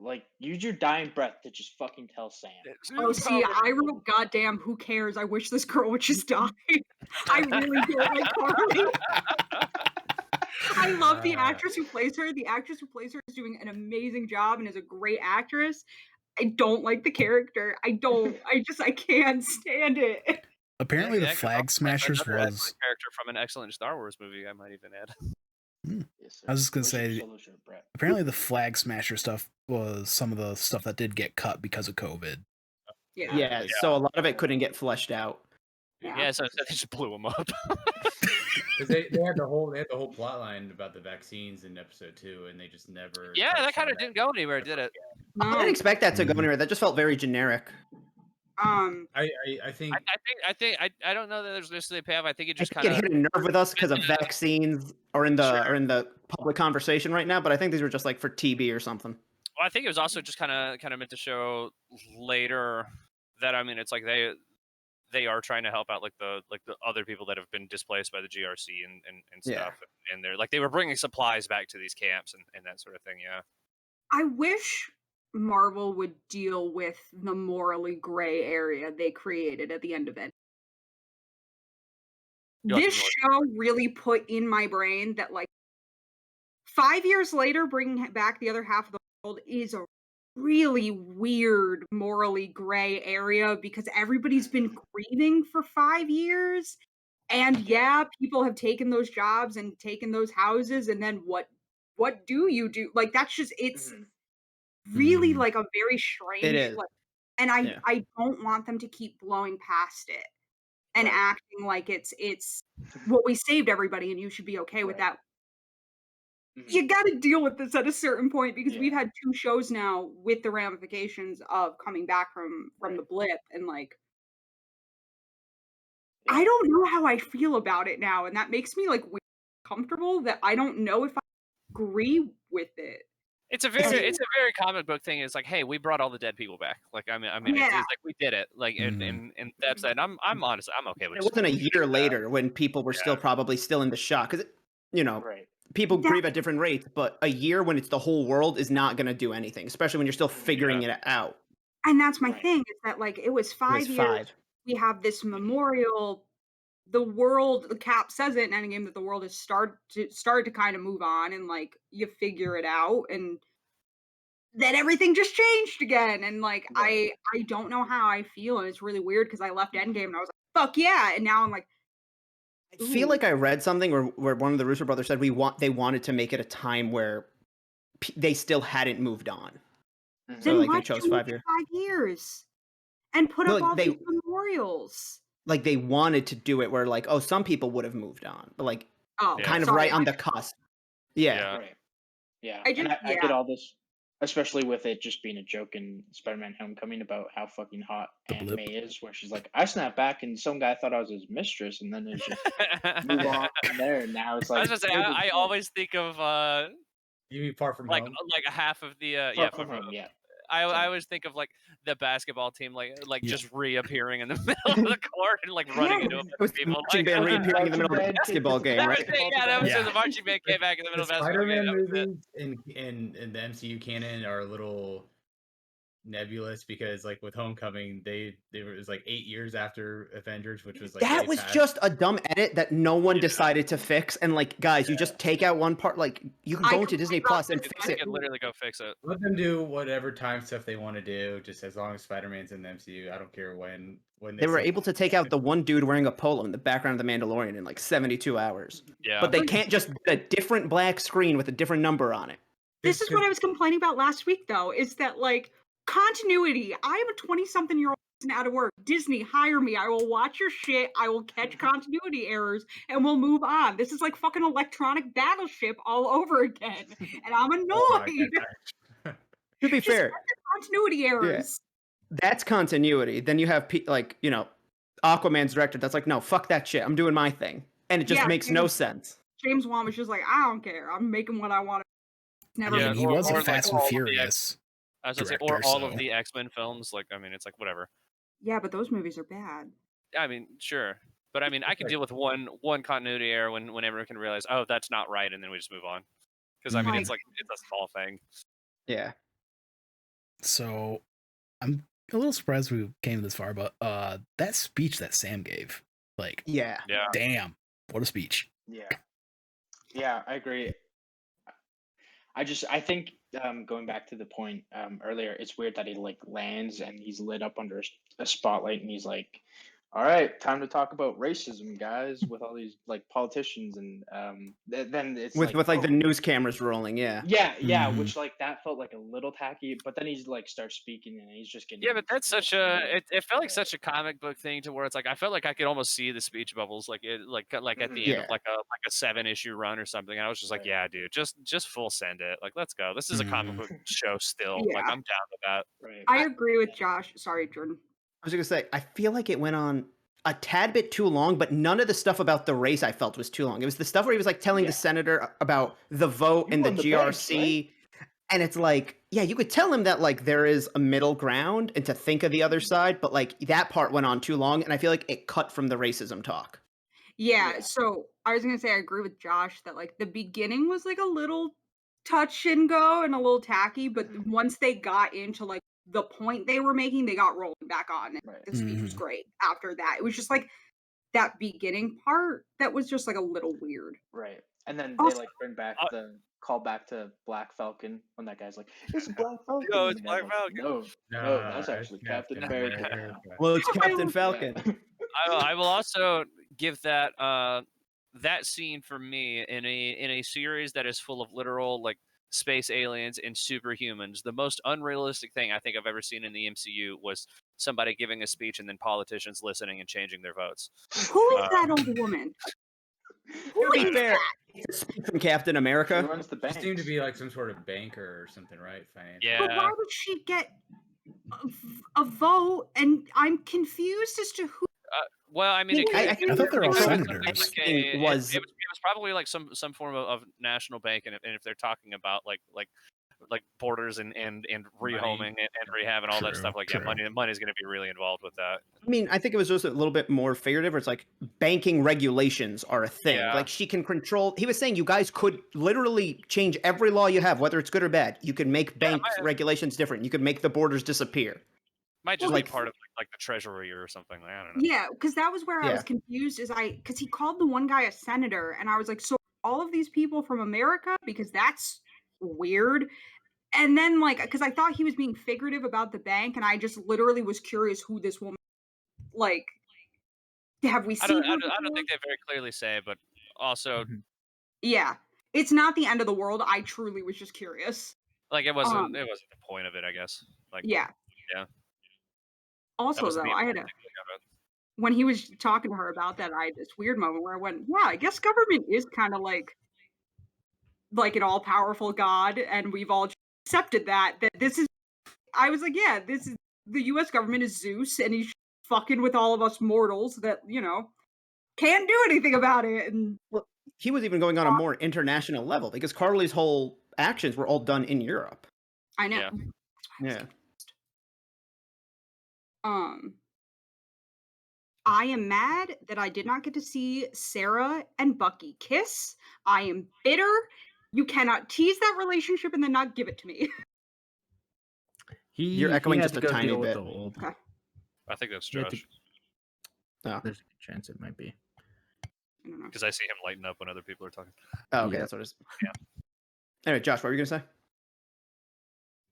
Like, use your dying breath to just fucking tell Sam. Oh, see, I wrote, goddamn, who cares? I wish this girl would just die. I really don't like Carly. I love the actress who plays her. The actress who plays her is doing an amazing job and is a great actress. I don't like the character. I can't stand it. Apparently, Yeah, the yeah, Flag Smashers another excellent was. character from an excellent Star Wars movie. I might even add. Yes, sir. I was just gonna Where's your say- solo shirt, Brett? Apparently, the Flag Smasher stuff was some of the stuff that did get cut because of COVID. Yeah, so a lot of it couldn't get fleshed out. Yeah, so they just blew him up. Because they had the whole plot line about the vaccines in episode 2, and they just never. Yeah, that touched kind on of didn't go anywhere, did it? I No. didn't expect that to go Mhm. anywhere. That just felt very generic. Um, I think I don't know that there's necessarily a payoff. I think it I just think kind it of. hit a nerve with us because of vaccines are in the public conversation right now. But I think these were just like for TB or something. Well, I think it was also just kind of meant to show later that it's like they are trying to help out like the other people that have been displaced by the GRC and Yeah. stuff, and they're like they were bringing supplies back to these camps and that sort of thing. Yeah. I wish Marvel would deal with the morally gray area they created at the end of it. You like This the show really put in my brain that, like, 5 years later, bringing back the other half of the world is a really weird, morally gray area because everybody's been grieving for 5 years. And yeah, people have taken those jobs and taken those houses, and then what do you do? Like, that's just it's really, Mhm. like, a very It strange, is. like, and Yeah. I don't want them to keep blowing past it and Right. acting like it's well, we saved everybody and you should be okay with Right. that. Mhm. You gotta deal with this at a certain point because we've Yeah. had 2 shows now with the ramifications of coming back from the Right. blip, and, like, Yeah. I don't know how I feel about it now, and that makes me, like, weird comfortable that I don't know if I agree with it. It's a And very comic book thing. It's like, hey, we brought all the dead people back. Like, it's Yeah. like we did it. Like, Mhm. and that's that. And I'm honestly, I'm okay with It just wasn't a pushing year it back. later when people were still probably still in the shock because Right. people That grieve at different rates, but a year when it's the whole world is not going to do anything, especially when you're still figuring it out. and that's my Right. thing is that, like, it was It was 5 years, 5. we have this memorial, the Cap says it in Endgame that the world has started to kinda move on and, like, you figure it out, and then everything just changed again, and, like, Right. I don't know how I feel, and it's really weird because I left Mhm. Endgame and I was like, "Fuck yeah," and now I'm like, I feel "Ooh." like I read something where one of the Russo brothers said they wanted to make it a time where they still hadn't moved on. Mhm. So Then like why they did chose you make 5 it years. 5 years and put No, up like all these memorials? they wanted to do it where like, oh, some people would have moved on, but like Oh, Yeah. kind of sorry, right on the cusp. Yeah. Yeah. Right. Yeah. I And just I get all this, especially with it just being a joke in Spider-Man Homecoming about how fucking hot The Aunt blip. May is, where she's like, I snapped back and some guy thought I was his mistress, and then it's just move on from there. And now it's I like was gonna say, I always think of you mean Far From like Home. a half of the far from home. Yeah. I Same. always think of like the basketball team like Yeah. just reappearing in the middle of the court and like running into a It bunch was of the people. marching band Marching reappearing in the middle of the band, basketball game, That was right? it. Yeah, that was Yeah. the marching band came back in the middle The of the basketball game. Spider-Man That was it. movies in the MCU canon are a little nebulous because, like, with Homecoming, it was like 8 years after Avengers, which was like That way was past. just a dumb edit that no one decided to fix. And like, guys, you just take out one part. Like, you can I go into Disney Plus and fix They it. could literally go fix it. Let them do whatever time stuff they want to do, just as long as Spider-Man's in the MCU. I don't care when They were say able to take out the one dude wearing a polo in the background of The Mandalorian in like 72 hours. Yeah. But they can't just get a different black screen with a different number on it. This is what I was complaining about last week, though, is that, like, continuity. I am a 20-something-year-old person out of work. Disney, hire me. I will watch your shit. I will catch continuity errors, and we'll move on. This is like fucking Electronic Battleship all over again, and I'm Oh my annoyed. God. To be Just fair, catch the continuity errors. that's continuity. Then you have like, Aquaman's director that's like, no, fuck that shit. I'm doing my thing. And it just Yeah, makes no sense. James Wan was just like, I don't care. I'm making what I want. It's never I mean, been he or- was or a like Fast all and of the Furious. I was gonna say, director, or all of so- the X-Men films. Like, it's like whatever. Yeah, but those movies are bad. I mean, sure, but I mean, I can deal with one continuity error when everyone can realize, oh, that's not right, and then we just move on. Because I mean, Like- it's a small thing. Yeah. So I'm a little surprised we came this far, but that speech that Sam gave, like, Yeah. Yeah. damn, what a speech. Yeah. Yeah, I agree. I think going back to the point earlier, it's weird that he like lands and he's lit up under a spotlight and he's like, All right, time to talk about racism, guys, with all these like politicians and then it's with like the news cameras rolling. Yeah. yeah, Mhm. which like that felt like a little tacky, but then he's like starts speaking and he's just getting Yeah, but that's such a it felt like Yeah. such a comic book thing to where it's like I felt like I could almost see the speech bubbles like at the Mhm. end Yeah. of like a 7-issue run or something. And I was just like, Right. yeah, dude, just full send it. Like, let's go. This is a comic Mhm. book show still. Like, Yeah. I'm down with that. Right. I agree with Josh. Sorry, Jordan. I was gonna say, I feel like it went on a tad bit too long, but none of the stuff about the race I felt was too long. It was the stuff where he was like telling the Yeah. senator about the vote You and the won the banks, GRC. And it's like, yeah, you could tell him that like there is a middle ground and to think of the other side, but like that part went on too long, and I feel like it cut from the racism talk. Yeah, Yeah. so I was gonna say I agree with Josh that like the beginning was like a little touch and go and a little tacky, but once they got into like the point they were making, they got rolling back on. And Right. the speech was Mhm. great after that. It was just like that beginning part that was just like a little weird. Right. And then they Also, like bring back Uh, the call back to Black Falcon when that guy's like, "It's Black Falcon." Yo, and it's the guy's Black like, Falcon. No, that's actually Captain America. Well, it's I Captain love- Falcon. I will also give that that scene for me in a series that is full of literal like space aliens and superhumans. The most unrealistic thing I think I've ever seen in the MCU was somebody giving a speech and then politicians listening and changing their votes. Who is Uh, that old woman? Who To be is fair, that? it's a speech from Captain She America. runs the She bank. seemed to be like some sort of banker or something, right? Financial. Yeah. But why would she get a vote? And I'm confused as to who. Well, I mean, Yeah, it could, I it think could thought they were all be senators. something like Thing it was- was probably like some form of national bank, and if they're talking about like borders and rehoming and rehab and all that True, stuff, like yeah, true. money's going to be really involved with that. I mean, I think it was just a little bit more figurative. Where it's like banking regulations are a thing. Yeah. Like she can control. He was saying you guys could literally change every law you have, whether it's good or bad. You can make bank regulations different. You could make the borders disappear. Might just Like- be part of like the treasury or something. Like, I don't know. Yeah, because that was where I was Yeah. confused. Because he called the one guy a senator, and I was like, so all of these people from America, because that's weird. And then because I thought he was being figurative about the bank, and I just literally was curious who this woman. Like, have we I seen? don't her think they very clearly say, but also Yeah, it's not the end of the world. I truly was just curious. like it wasn't the point of it, I guess. Like Yeah. Yeah. that Also, wasn't though, the I had important thing of it. when he was talking to her about that, I had this weird moment where I went, "Yeah, I guess government is kind of like an all-powerful god, and we've all accepted that this is." I was like, "Yeah, this is the U.S. government is Zeus, and he's fucking with all of us mortals that can't do anything about it." And He was even going on a more international level because Carly's whole actions were all done in Europe. I know. Yeah. Yeah. I am mad that I did not get to see Sarah and Bucky kiss. I am bitter. You cannot tease that relationship and then not give it to me. You're echoing had just to a go tiny deal with bit. the old. Okay. I think that's He had to- Josh Oh. There's a good chance it might be. I don't know. because I see him lighten up when other people are talking. Oh, okay, Yeah. that's what it is. Yeah. Anyway, Josh, what were you gonna say?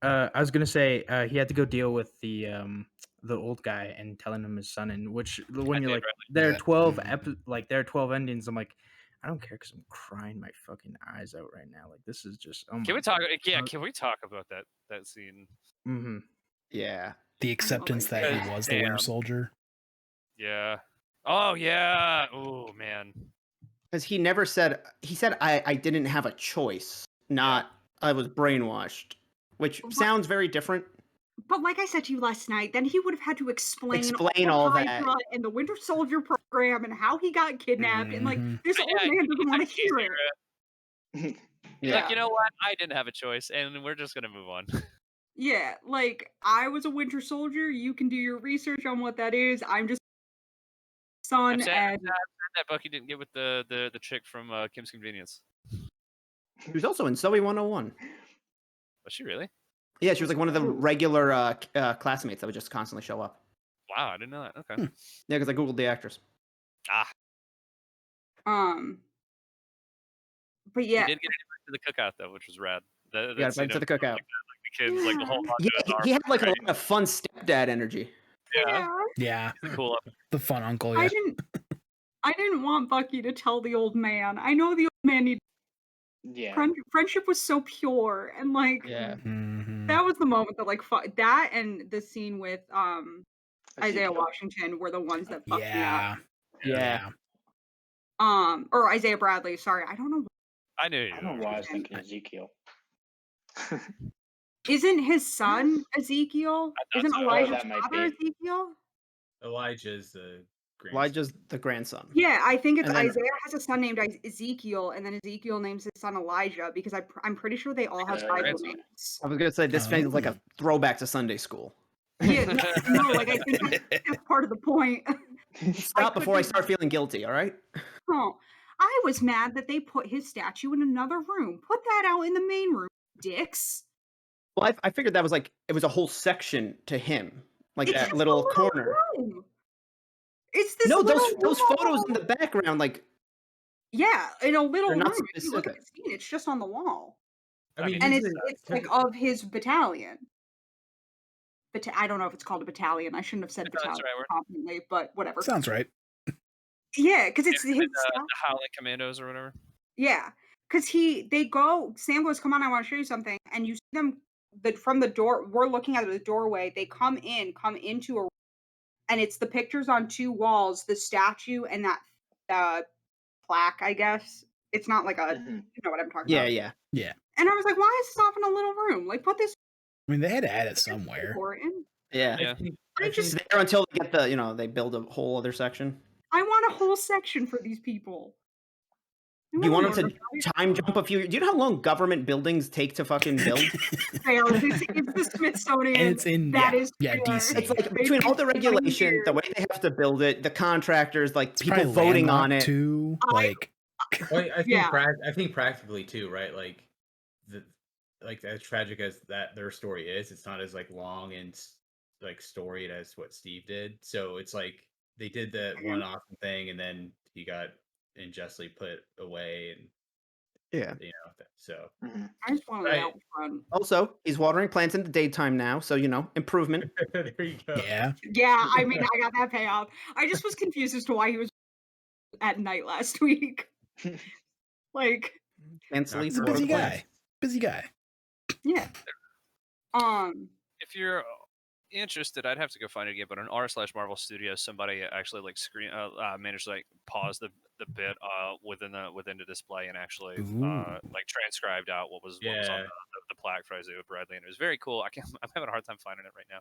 I was gonna say he had to go deal with the old guy and telling him his son, and which when you're did, like right? there are Yeah. 12 Mhm. there are 12 endings. I'm like, I don't care because I'm crying my fucking eyes out right now. Like this is just. Oh Can my we talk? God. Yeah, can we talk about that scene? Mhm. Yeah. The acceptance that he God was the Winter damn. Soldier. Yeah. Oh yeah. Oh man. Because he never said he said I didn't have a choice, not I was brainwashed. Which What? sounds very different. But like I said to you last night, then he would have had to explain Explain all all of that. Hydra and the Winter Soldier program and how he got kidnapped. And Mhm. this old Yeah, man it's doesn't want to like hear easier. it. He's like, you know what? I didn't have a choice, and we're just gonna move on. Yeah, I was a Winter Soldier. You can do your research on what that is. I'm just son I'm sad and that Bucky didn't get with the chick from Kim's Convenience. She was also in Zoe 101. Was she really? Yeah, she was like one of the regular classmates that would just constantly show up. Wow, I didn't know that. Okay. Yeah, because I googled the actress. Ah, but he yeah, did get invited to the cookout though, which was rad. That Yeah, scene to of, the cookout. like the kids like the whole Yeah, he had like a lot of fun stepdad energy. Yeah. Yeah, Cool. the fun uncle. I Yeah, didn't want Bucky to tell the old man. I know the old man needed Yeah. friendship was so pure, and like Yeah. Mhm. that was the moment that like that and the scene with Isaiah Ezekiel. Washington were the ones that fucked me up. Yeah, Yeah. Or Isaiah Bradley. Sorry, I don't know. I knew I you. don't know were- why I was thinking Ezekiel. Isn't his son Ezekiel? I thought Isn't so. Elijah's that might father be. Ezekiel? Elijah's the grandson. Elijah's the grandson. Yeah, I think it's And then- Isaiah has a son named Ezekiel, and then Ezekiel names his son Elijah because I'm pretty sure they all have Yeah, Bible grandson. names. I was gonna say this feels like a Oh. throwback to Sunday school. Yeah, no, like I think that's part of the point. Stop could before I be- start feeling guilty. All right. Oh, I was mad that they put his statue in another room. Put that out in the main room, dicks. Well, I figured that was like it was a whole section to him, like It's that just a little corner. room. It's this No, little those room photos all in the background, like Yeah, in a little They're room. not If you look at specific. the scene, it's just on the wall. I mean, And usually it's like of his battalion. I don't know if it's called a battalion. I shouldn't have said That's the battalion right word. confidently, but whatever. sounds right. Yeah, because it's his The stuff. Howling Commandos or whatever. Yeah, because Sam goes, come on, I want to show you something, and you see them from the door. We're looking at the doorway. They come into a, and it's the pictures on two walls, the statue and that plaque. I guess it's not like a, Mhm. you know what I'm talking yeah, about. yeah, And I was like, why is this off in a little room? Like, put this I mean, they had to add it somewhere. important. yeah. Yeah. I It's just there until they get they build a whole other section. I want a whole section for these people. I Do you want wanna them to time jump a few? Do you know how long government buildings take to fucking build? Fair. It's the Smithsonian. And it's in That is yeah, fair. DC. It's like They between all take the 20 regulation, the years. way they have to build it, the contractors, like It's people probably voting on landlocked it. too. Like, Well, I think Yeah. I think practically too, right? Like like as tragic as that their story is, it's not as like long and like storied as what Steve did. So it's like they did that one awesome thing, and then he got unjustly put away, and Yeah. so Mhm. I just wanted it out front. Also, he's watering plants in the daytime now, so improvement. there you go. yeah. Yeah, I mean, I got that payoff. I just was confused as to why he was at night last week. Like, And sleep. He's a Water busy plants. guy. Busy guy. yeah. If you're interested, I'd have to go find it again. But on r/Marvel Studios, somebody actually like managed to like pause the bit within the display and actually Ooh. like transcribed out what was on Yeah. the plaque for Isaiah Bradley, and it was very cool. I'm having a hard time finding it right now,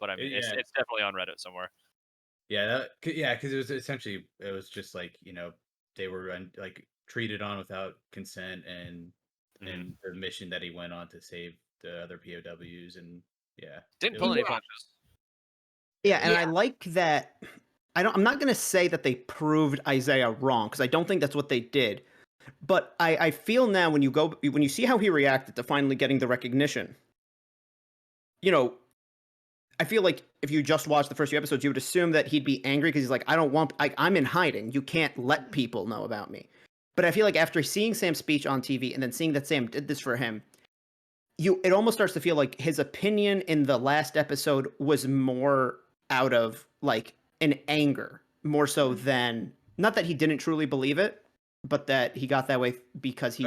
but I mean Yeah. it's definitely on Reddit somewhere. Yeah, because it was essentially just like they were like treated on without consent, and the mission that he went on to save the other POWs, and Didn't it pull was- any punches. Yeah, and I Yeah. like that. I'm not going to say that they proved Isaiah wrong because I don't think that's what they did. But I feel now when you see how he reacted to finally getting the recognition, I feel like if you just watched the first few episodes, you would assume that he'd be angry because he's like, I'm in hiding. You can't let people know about me. But I feel like after seeing Sam's speech on TV and then seeing that Sam did this for him, it almost starts to feel like his opinion in the last episode was more out of like an anger, more so than not that he didn't truly believe it, but that he got that way because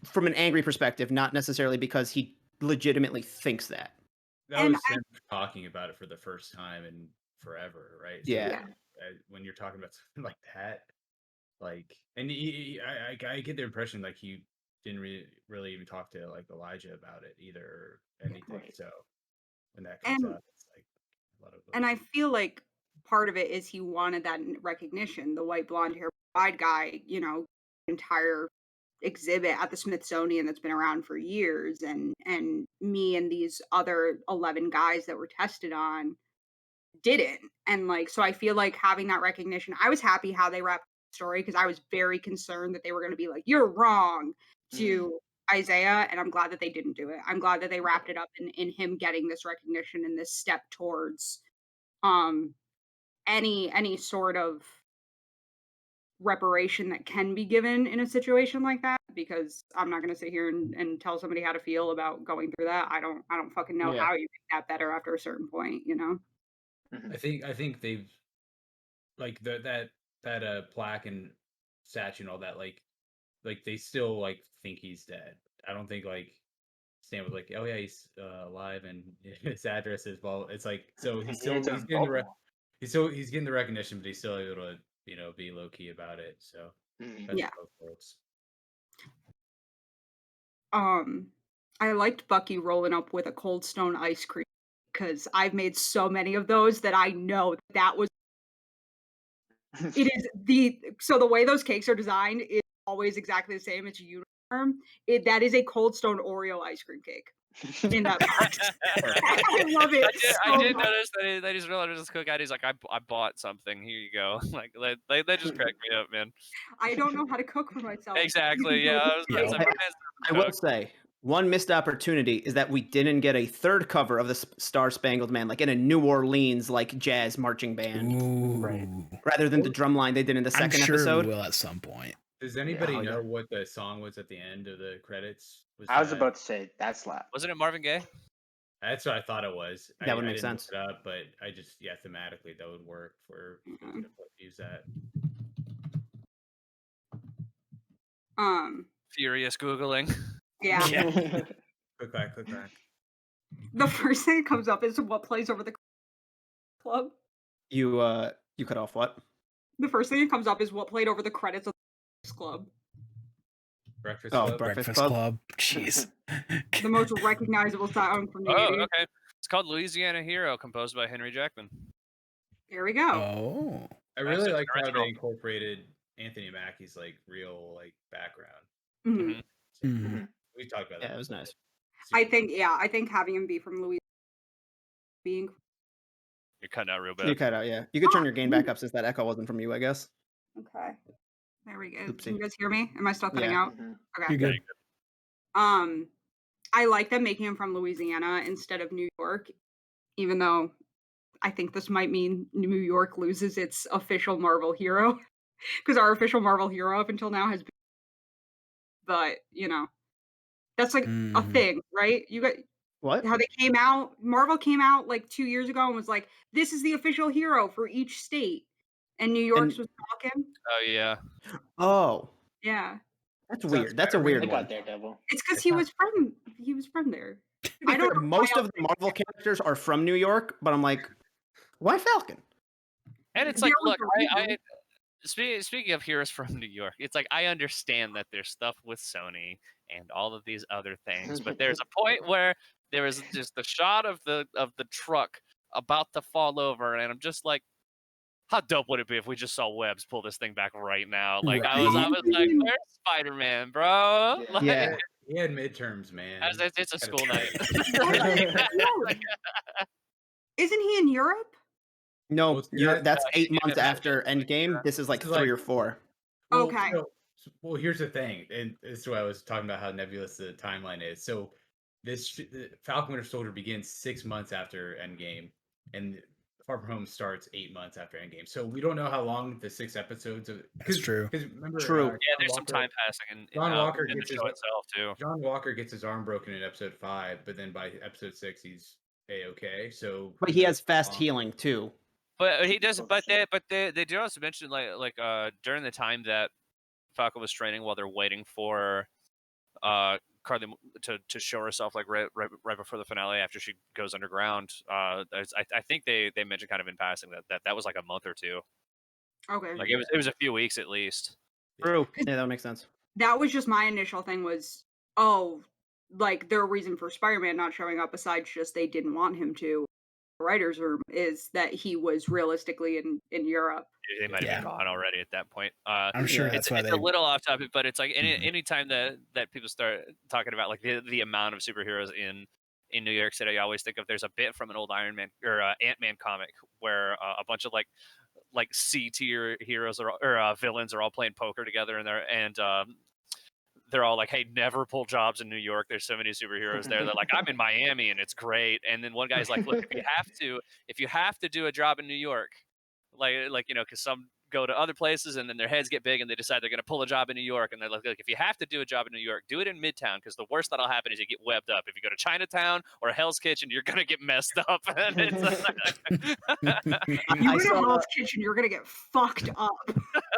from an angry perspective, not necessarily because he legitimately thinks that. That And was Sam talking about it for the first time in forever, right? Yeah. When you're talking about something like that, like, and I get the impression like he didn't really even talk to like Elijah about it either, or anything. Right. So when that comes And- up, it's like a lot of. And I feel like part of it is he wanted that recognition. The white blonde hair wide guy, entire exhibit at the Smithsonian that's been around for years, and me and these other 11 guys that were tested on didn't. And like, so I feel like having that recognition, I was happy how they wrapped the story because I was very concerned that they were going to be like, you're wrong to Isaiah, and I'm glad that they didn't do it. I'm glad that they wrapped it up in him getting this recognition and this step towards any sort of reparation that can be given in a situation like that, because I'm not going to sit here and tell somebody how to feel about going through that. I don't fucking know Yeah. how you make that better after a certain point, Mhm. I think they've like that plaque and statue and all that like they still like think he's dead. I don't think like Stan was like, oh yeah, he's alive and his address is well. It's like so He had he's some getting Baltimore. he's getting the recognition, but he's still able to be low key about it. So Mhm. that's Yeah. both worlds. I liked Bucky rolling up with a Cold Stone ice cream because I've made so many of those that I know that was it is the way those cakes are designed is always exactly the same. It's uniform. That is a Cold Stone Oreo ice cream cake in that box. I love it I so did much. notice that he's realized this cook he's like, I bought something. Here you go. Like they just cracked me up, man. I don't know how to cook for myself. Exactly. Yeah. Yeah. My man's I a will cook. say one missed opportunity is that we didn't get a third cover of the Star Spangled Man, like in a New Orleans like jazz marching band, Ooh. rather than the drum line they did in the I'm second sure episode. we will at some point. Does anybody Oh, yeah. know what the song was at the end of the credits? I was that- about to say that slap. Wasn't it Marvin Gaye? That's what I thought it was. That would I make didn't sense. look it up, but I just thematically that would work for them to use that. Furious Googling. Yeah. Click back, click back. The first thing that comes up is what plays over the club. You cut off what? The first thing that comes up is what played over the credits of the club. Breakfast Oh, Club. Breakfast Breakfast Club. Club. Jeez. The most recognizable sound from the Oh, 80s. okay. It's called Louisiana Hero, composed by Henry Jackman. There we go. Oh. I really it's like how original. they incorporated Anthony Mackie's like real like background. Mhm. So, Mhm. we talked about that. Yeah, it was nice. I think having him be from Louisiana being You're cutting out real You bad. cut out, yeah. You could turn your gain back up since that echo wasn't from you, I guess. okay. There we go. Oopsie. Can you guys hear me? Am I still cutting Yeah. out? Mhm. Okay. You're good. I like them making him from Louisiana instead of New York, even though I think this might mean New York loses its official Marvel hero. Because our official Marvel hero up until now has been, but that's like a Mhm. thing, right? You got What? how they came out. Marvel came out like 2 years ago and was like, "This is the official hero for each state," and New York's And was Falcon. Oh yeah. oh, Yeah, that's It's weird. That's a Spider-Man. weird They one. got Daredevil. it's because It's he not- was from there. To be I don't fair, know most why of the Marvel characters are from New York, but I'm like, why Falcon? And it's There like, was look, a I reason. speaking of heroes from New York, it's like I understand that there's stuff with Sony and all of these other things, but there's a point where there is just the shot of the truck about to fall over, and I'm just like, how dope would it be if we just saw Webbs pull this thing back right now? Like I was like, where's Spider-Man, bro? Yeah. Like, Yeah. He had midterms, man. it's a school night. Isn't he in Europe? No, Well, that's 8 he months did after Endgame. This is like This is 3 like- or 4. Well, Okay. well, here's the thing, and this is what I was talking about how nebulous the timeline is. So, the Falcon Winter Soldier begins 6 months after Endgame, and Far From Home starts 8 months after Endgame. So we don't know how long the 6 episodes of. That's true. Because remember, True. Yeah, there's some time passing in John Walker in the gets his- show itself too. John Walker gets his arm broken in episode 5, but then by episode 6 he's a-okay. So, But he has fast healing too. But he doesn't. Oh, But shit. they do also mention during the time that Falcon was training while they're waiting for Carly to show herself like right before the finale after she goes underground. I think they mentioned kind of in passing that was like a month or two. Okay. Like it was a few weeks at least. True. Yeah, that would make sense. That was just my initial thing was, like their reason for Spider-Man not showing up besides just they didn't want him to. The writer's room is that he was realistically in Europe. They might have been gone already at that point. I'm sure Yeah. that's why It's they. a little off topic, but it's like Mhm. any time that people start talking about like the amount of superheroes in New York City, I always think of there's a bit from an old Iron Man or Ant-Man comic where a bunch of like C tier heroes or villains are all playing poker together and they're all like, hey, never pull jobs in New York. There's so many superheroes there. They're like, I'm in Miami and it's great. And then one guy's like, look, if you have to do a job in New York, like because some go to other places, and then their heads get big, and they decide they're going to pull a job in New York, and they're like, if you have to do a job in New York, do it in Midtown, because the worst that'll happen is you get webbed up. If you go to Chinatown or Hell's Kitchen, you're going to get messed up. And it's You go to Hell's Kitchen, you're gonna get fucked up.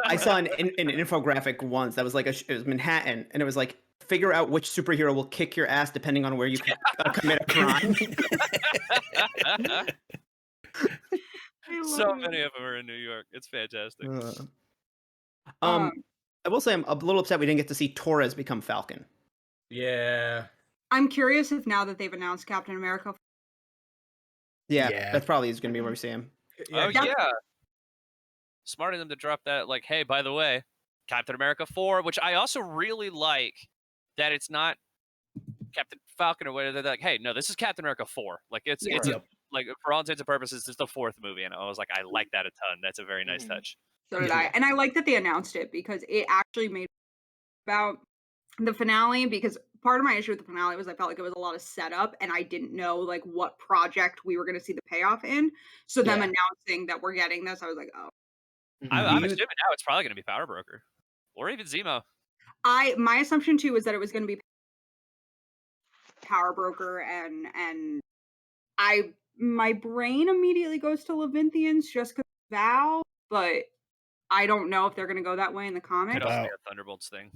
I saw an infographic once that was like it was Manhattan, and it was like, figure out which superhero will kick your ass depending on where you commit a crime. So many of them are in New York. It's fantastic. I will say I'm a little upset we didn't get to see Torres become Falcon. Yeah. I'm curious if now that they've announced Captain America. Yeah. That's probably is going to be where we see him. Oh yeah. Smart of them to drop that. Like, hey, by the way, Captain America 4, which I also really like that it's not Captain Falcon or whatever. They're like, hey, no, this is Captain America 4. Like it's like for all intents and purposes, it's the 4th movie, and I was like, I like that a ton. That's a very nice touch. So did I, and I like that they announced it because it actually made about the finale. Because part of my issue with the finale was I felt like it was a lot of setup, and I didn't know like what project we were going to see the payoff in. So them announcing that we're getting this, I was like, oh. I'm assuming now it's probably going to be Power Broker, or even Zemo. My assumption too was that it was going to be Power Broker, and my brain immediately goes to Levinthians just because Val, but I don't know if they're going to go that way in the comics. Could also be a Thunderbolts thing.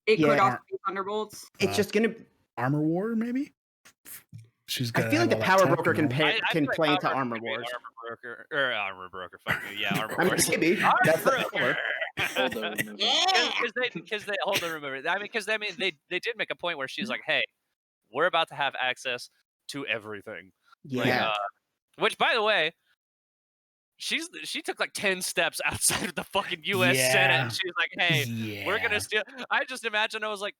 It could also be Thunderbolts. It's just going to Armor War, maybe. I feel like the Power Broker can play into Armor Wars. Armor Broker. Fuck me. Yeah, Armor Wars. Maybe. That's the Because they hold on, remember. I mean, because they did make a point where she's like, "Hey, we're about to have access to everything." Yeah. Like, which, by the way, she took like 10 steps outside of the fucking U.S. Senate, and she's like, "Hey, we're gonna steal." I just imagine I was like,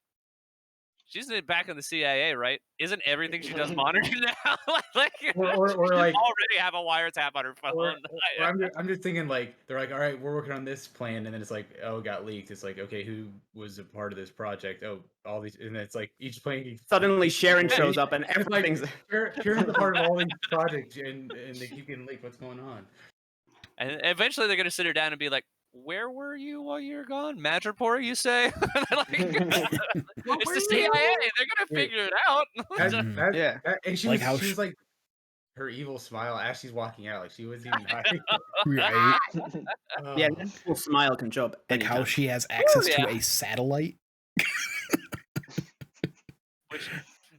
she's back in the CIA, right? Isn't everything she does monitored now? like, or like already have a wiretap on her phone. Or I'm just thinking like they're like, all right, we're working on this plan, and then it's like, oh, it got leaked. It's like, okay, who was a part of this project? Oh, all these, and it's like each plane. Suddenly Sharon shows up, and everything's like Sharon's a part of all these projects, and they keep getting leaked. What's going on? And eventually they're gonna sit her down and be like, "Where were you while you were gone? Madripoor, you say?" Like, it's the CIA. They're gonna figure it out. And she was like, her evil smile as she's walking out, like she wasn't even hiding. Right. Yeah, that evil smile can show up. Like how she has access to a satellite.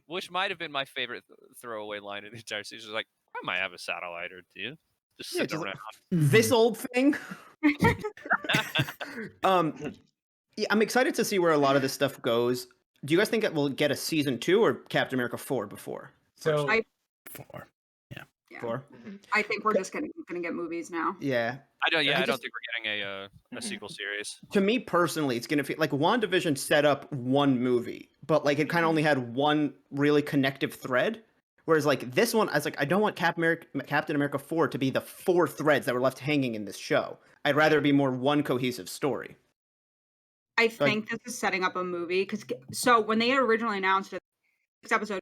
Which might have been my favorite throwaway line in the entire season. Like, I might have a satellite or two. Just sitting around. This old thing. Yeah, I'm excited to see where a lot of this stuff goes. Do you guys think it will get a season 2 or Captain America 4 before? So 4. Yeah. 4. I think we're just gonna get movies now. Yeah. I don't think we're getting a sequel series. To me personally, it's gonna feel like WandaVision set up one movie, but like it kind of only had one really connective thread. Whereas like this one, I was like, I don't want Captain America 4 to be the 4 threads that were left hanging in this show. I'd rather it be more one cohesive story. I think this is setting up a movie so when they had originally announced it, this episode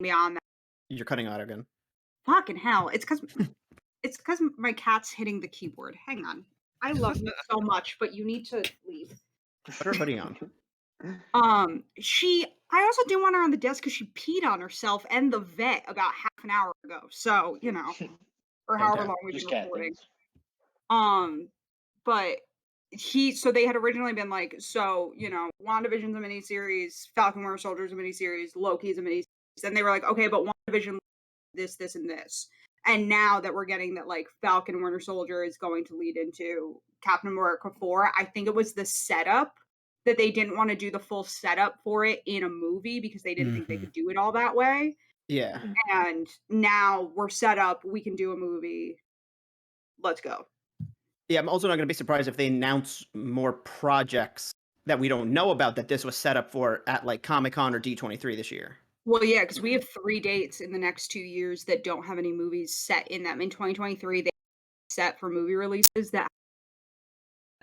beyond that. You're cutting out again. Fucking hell! It's because my cat's hitting the keyboard. Hang on. I love you so much, but you need to leave. Put her hoodie on. I also didn't want her on the desk because she peed on herself and the vet about half an hour ago. So, or however long we've been recording. But so they had originally been like, WandaVision's a miniseries, Falcon Winter Soldier's a miniseries, Loki's a miniseries, and they were like, okay, but WandaVision, this, and this. And now that we're getting that like Falcon Winter Soldier is going to lead into Captain America 4, I think it was the setup that they didn't want to do the full setup for it in a movie because they didn't think they could do it all that way. Yeah. And now we're set up. We can do a movie. Let's go. Yeah, I'm also not going to be surprised if they announce more projects that we don't know about that this was set up for at like Comic-Con or D23 this year. Well, yeah, because we have 3 dates in the next 2 years that don't have any movies set in them. In 2023, they set for movie releases that.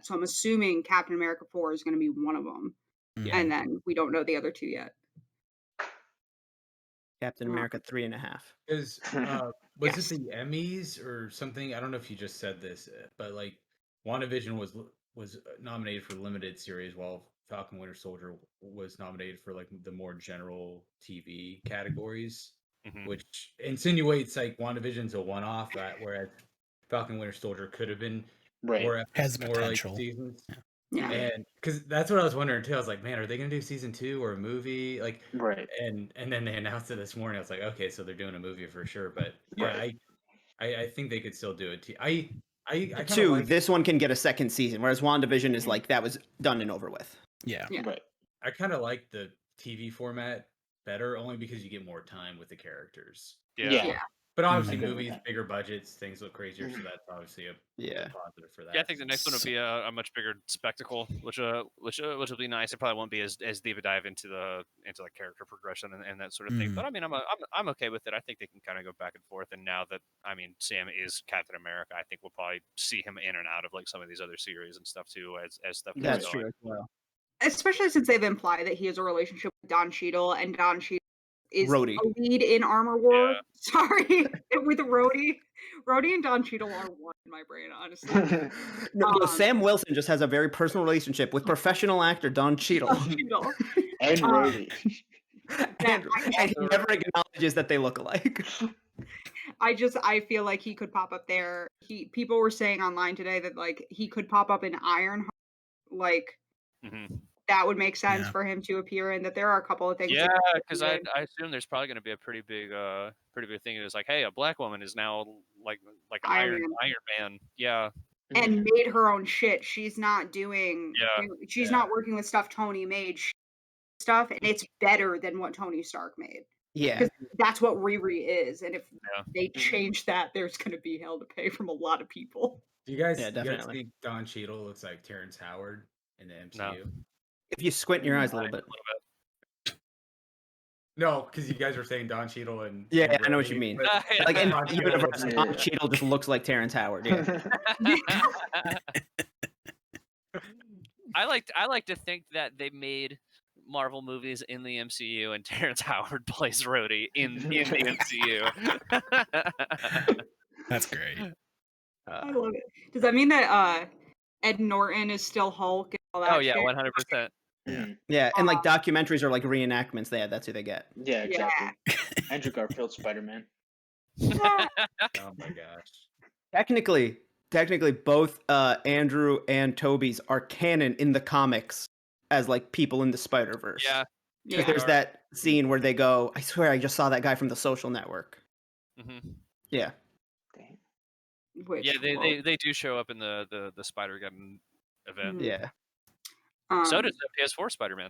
So I'm assuming Captain America 4 is going to be one of them. Yeah. And then we don't know the other 2 yet. Captain America 3.5. Was it the Emmys or something? I don't know if you just said this, but like WandaVision was nominated for limited series, while Falcon Winter Soldier was nominated for like the more general TV categories, Mhm. which insinuates like WandaVision's a one-off, whereas Falcon Winter Soldier could have been more Has more like potential. seasons. Yeah. And because that's what I was wondering too. I was like, man, are they gonna do season 2 or a movie? Like, Right. and then they announced it this morning. I was like, okay, so they're doing a movie for sure. But yeah, Right. I think they could still do it. I kind of Two, like this one can get a second season, whereas WandaVision is Mhm. like that was done and over with. Yeah. Yeah. Right. I kind of like the TV format better, only because you get more time with the characters. Yeah. Yeah. But obviously, agree with movies, that. bigger budgets, things look crazier, so Mhm. that's obviously a Yeah. positive for that. Yeah, I think the next one will be a much bigger spectacle, which will be nice. It probably won't be as deep a dive into the character progression and that sort of thing. Mhm. But I mean, I'm okay with it. I think they can kind of go back and forth. And now that Sam is Captain America, I think we'll probably see him in and out of like some of these other series and stuff too as stuff keeps That's going. true as well. Especially since they've implied that he has a relationship with Don Cheadle, and Don Cheadle is Rhodey. a lead in Armor War. Yeah. Sorry, with Rhodey. Rhodey and Don Cheadle are one in my brain, honestly. No, Sam Wilson just has a very personal relationship with professional actor Don Cheadle. Don Cheadle. And Rhodey. and he never acknowledges that they look alike. I feel like he could pop up there. People were saying online today that like he could pop up in Ironheart, like Mhm. that would make sense Yeah. for him to appear in. That there are a couple of things. Yeah, that he could because do I in. I assume there's probably going to be a pretty big thing. It's like, hey, a black woman is now like an Iron Iron Man. Yeah. And made her own shit. She's not doing. Yeah. She's not working with stuff Tony made. Stuff, and it's better than what Tony Stark made. Yeah. Because that's what Riri is, and if Yeah. they change that, there's going to be hell to pay from a lot of people. Do you guys, Yeah, you guys definitely. think Don Cheadle looks like Terrence Howard in the MCU? No. If you squint your eyes a little bit. No, because you guys were saying Don Cheadle and Yeah, I know what you mean. but- Like in Don the Cheadle universe, looks Don like- Cheadle just looks like Terrence Howard. Yeah. I like to think that they made Marvel movies in the MCU and Terrence Howard plays Rhodey in the MCU. That's great. I love it. Does that mean that Ed Norton is still Hulk and all that? Oh yeah, shit? 100%. Mhm. Yeah, and like documentaries are like reenactments. That's who they get. Yeah, exactly. Andrew Garfield, Spider-Man. Yeah. Oh my gosh. Technically, both Andrew and Toby's are canon in the comics as like people in the Spider-Verse. Yeah. Yeah. There's that scene where they go, I swear I just saw that guy from The Social Network. Hmm. Yeah. Which, Yeah, well, they do show up in the Spider-Gun event. Mhm. Yeah. So does the PS4 Spider-Man.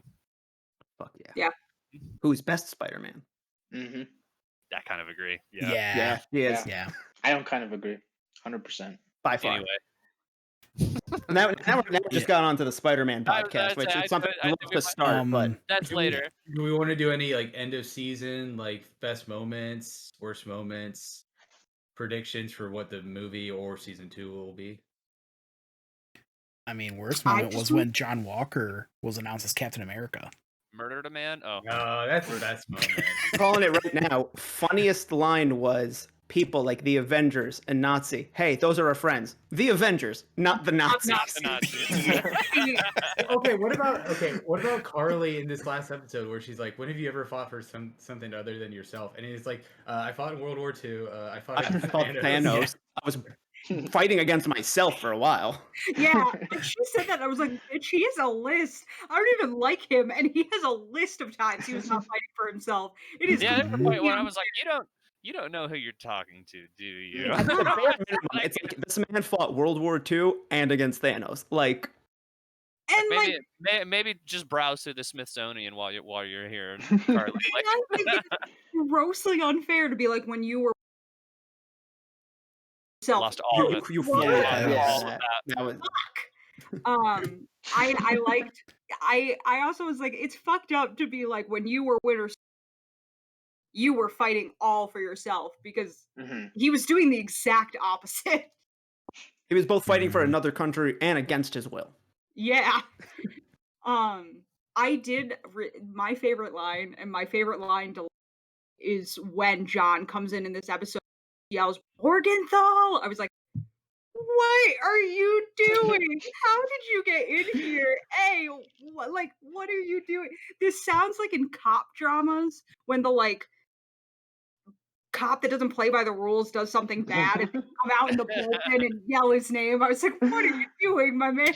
Fuck yeah. Yeah. Who's best Spider-Man? Mm-hmm. I kind of agree. Yeah. Yeah. He is. Yeah. I don't kind of agree. 100%. By far. Anyway, Now we just got onto the Spider-Man I was podcast, gonna which say, is something I I'd love think to we might- start, but that's Do we- later. Do we want to do any like end of season, like best moments, worst moments, predictions for what the movie or season 2 will be? I mean, worst I moment just was when John Walker was announced as Captain America. Murdered a man. Oh, No, that's the best moment. calling it right now, funniest line was people like the Avengers and Nazi. Hey, those are our friends. The Avengers, not the Nazis. not the Nazis. Okay, what about Carly in this last episode where she's like, "When have you ever fought for something other than yourself?" And it's like, "I fought in World War II. I fought I against fought Thanos. I was fighting against myself for a while. Yeah, and she said that. I was like, bitch, he has a list. I don't even like him, and he has a list of times he was not fighting for himself. It is Yeah, there's a point where I completely was like, you don't know who you're talking to, do you? At the bare minimum, it's like this man fought World War II and against Thanos. Like, and like, maybe just browse through the Smithsonian while you're here, Carly. Like, I think it's grossly unfair to be like when you were self. lost all of it. you What? fully Yeah, all of that. that was I liked. I also was like, it's fucked up to be like when you were Winter, you were fighting all for yourself because Mm-hmm. he was doing the exact opposite. he was both fighting for Mhm. another country and against his will. Yeah. I did my favorite line, and my favorite line is when John comes in this episode, yells Morgenthau. I was like, What are you doing? How did you get in here? Hey, what are you doing? This sounds like in cop dramas when the cop that doesn't play by the rules does something bad and they come out in the bullpen and yell his name. I was like, what are you doing, my man?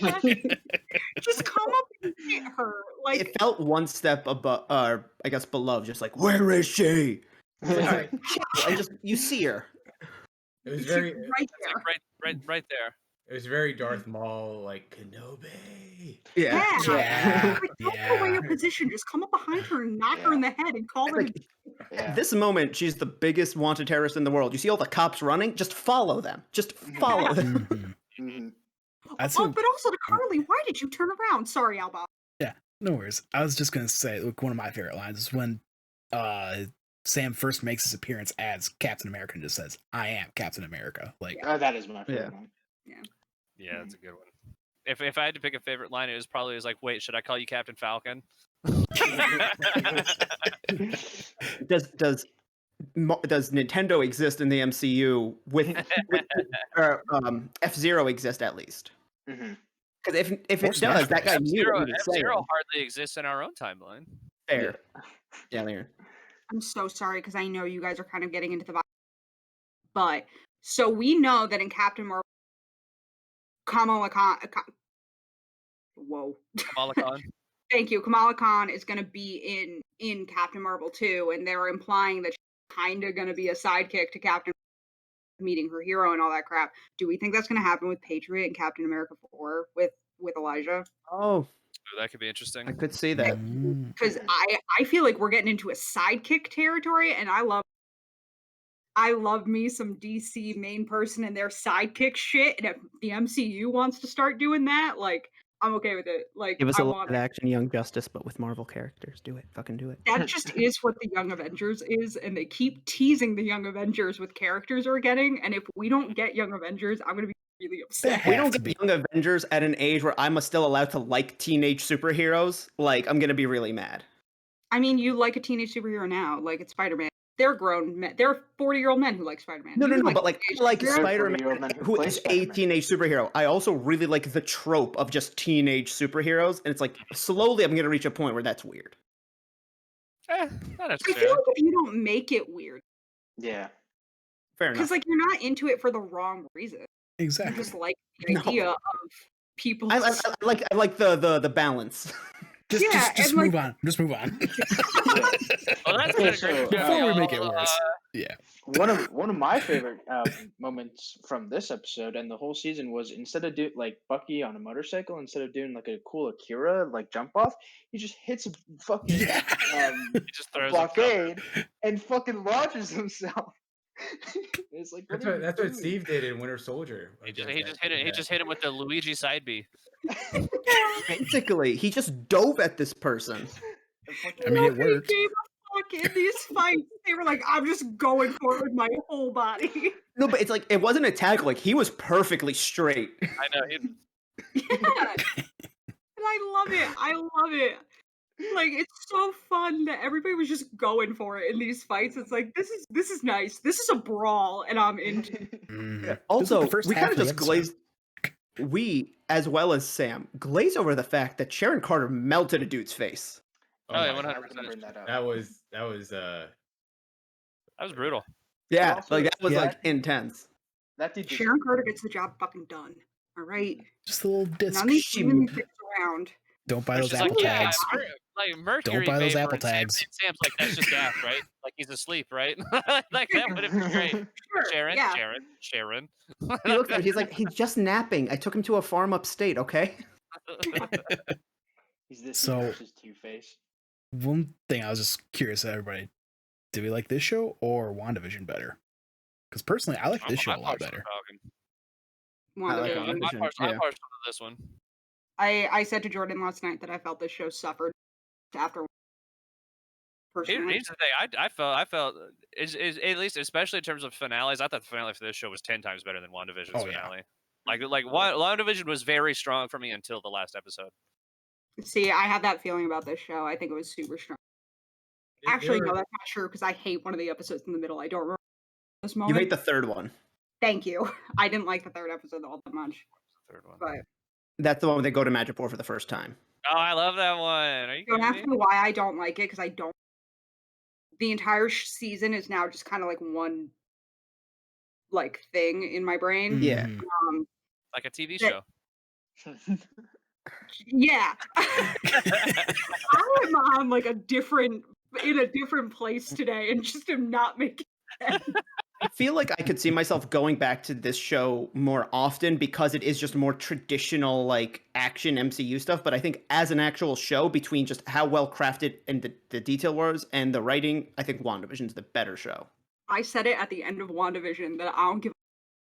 Just come up and hit her. Like, It felt one step above, I guess below, just like, where is she? It's like, all right, chill, and just you see her. It was she's very, right It's there. like right there. it was very Darth Maul, like Kenobi. Yeah. Yeah. Like, don't put away Yeah. your position. Just come up behind her and knock her in the head and call It's her. like, at this moment, she's the biggest wanted terrorist in the world. You see all the cops running? Just follow them. Just follow them. Mhm. But That's also to Carly, why did you turn around? Sorry, Alba. Yeah, no worries. I was just gonna say, like, one of my favorite lines is when Sam first makes his appearance as Captain America and just says, "I am Captain America." Like, Oh, that is my favorite one. Yeah, that's a good one. If I had to pick a favorite line, it was probably like, "Wait, should I call you Captain Falcon?" Does Nintendo exist in the MCU with F-Zero exist at least? Because if Or it Smash does, that guy knew what he was saying. F-Zero hardly exists in our own timeline. Fair. Yeah, there. I'm so sorry because I know you guys are kind of getting into the vibe. But so we know that in Captain Marvel, Kamala Khan. Whoa. Kamala Khan. Thank you. Kamala Khan is going to be in Captain Marvel 2, and they're implying that she's kind of going to be a sidekick to Captain, meeting her hero and all that crap. Do we think that's going to happen with Patriot and Captain America 4 with Elijah? Oh, Ooh, that could be interesting. I could see that. Because I feel like we're getting into a sidekick territory, and I love me some DC main person and their sidekick shit. And if the MCU wants to start doing that, like, I'm okay with it. Like, Give us I a want live it. action Young Justice, but with Marvel characters. Do it. Fucking do it. That just is what the Young Avengers is, and they keep teasing the Young Avengers with characters we're getting. And if we don't get Young Avengers, I'm gonna be really upset. If we don't have to get Young Avengers at an age where I'm still allowed to like teenage superheroes, like, I'm gonna be really mad. I mean, you like a teenage superhero now, like it's Spider-Man. They're grown men. They're 40-year-old men who like Spider-Man. No, You no, can no, but like, I like teenage superheroes. Spider-Man Spider-Man, who who plays is a Spider-Man. teenage superhero. I also really like the trope of just teenage superheroes, and it's like, slowly I'm gonna reach a point where that's weird. Not I necessarily. feel like if you don't make it weird, Yeah. Fair because enough. like you're not into it for the wrong reason. You exactly. just like the No. idea of people. I like the balance. Just and, move on. Just move on. Well, that's been a So, great show, Before we y'all. make it worse. Yeah. One of my favorite moments from this episode and the whole season was instead of doing like Bucky on a motorcycle, instead of doing like a cool Akira like jump off, he just hits a fucking Yeah. He just throws blockade and fucking launches himself. It's like That's what, are what you that's what doing? Steve did in Winter Soldier. He just hit him with the Luigi side B. Basically, he just dove at this person. I mean, it Nobody worked. gave a fuck in these fights. They were like, I'm just going for it with my whole body. No, but it's like, it wasn't a tag, like, he was perfectly straight. I know. Yeah. And I love it. I love it. Like, it's so fun that everybody was just going for it in these fights. It's like, this is nice. This is a brawl, and I'm into it. Mhm. Also, the first we half kind of of the just episode. glazed. We, as well as Sam, glaze over the fact that Sharon Carter melted a dude's face. Oh, yeah, I 100%. was gonna bring that up. That was That was brutal. Yeah, also- like that was Yeah. like intense. That dude just- Sharon Carter gets the job fucking done. All right. Just a little disc. None of these She- women sticks around. Don't buy It's those just Apple like, yeah, tags. like Mercury. buy those vapor, Apple and tags. Sam's like, that's just gas, right? Like he's asleep, right? Like that would have been great. Sure. Sharon, Yeah. Sharon. He looks at him, he's like, he's just napping. I took him to a farm upstate, okay? He's this So- universe's Two-Face. One thing I was just curious, everybody, did we like this show or WandaVision better? Because personally, I like this show a lot better. I like WandaVision. WandaVision. I'm Yeah. partial to this one. I said to Jordan last night that I felt this show suffered after. Personally. Here's the thing. I felt is at least especially in terms of finales. I thought the finale for this show was 10 times better than WandaVision's Oh, yeah. finale. Like WandaVision was very strong for me until the last episode. See, I had that feeling about this show. I think it was super strong. Actually, no, that's not true because I hate one of the episodes in the middle. I don't remember this You moment. hate the third one. Thank you. I didn't like the third episode all that much, Third one. but That's the one where they go to Madripoor for the first time. Oh, I love that one. Are you don't kidding ask me? me why I don't like it because I don't. The entire season is now just kind of like one like thing in my brain. Yeah. Mhm. Like a TV That- show. Yeah. I am on like in a different place today and just am not making sense. I feel like I could see myself going back to this show more often because it is just more traditional, like action MCU stuff. But I think as an actual show, between just how well crafted and the detail was and the writing, I think WandaVision's the better show. I said it at the end of WandaVision that I don't give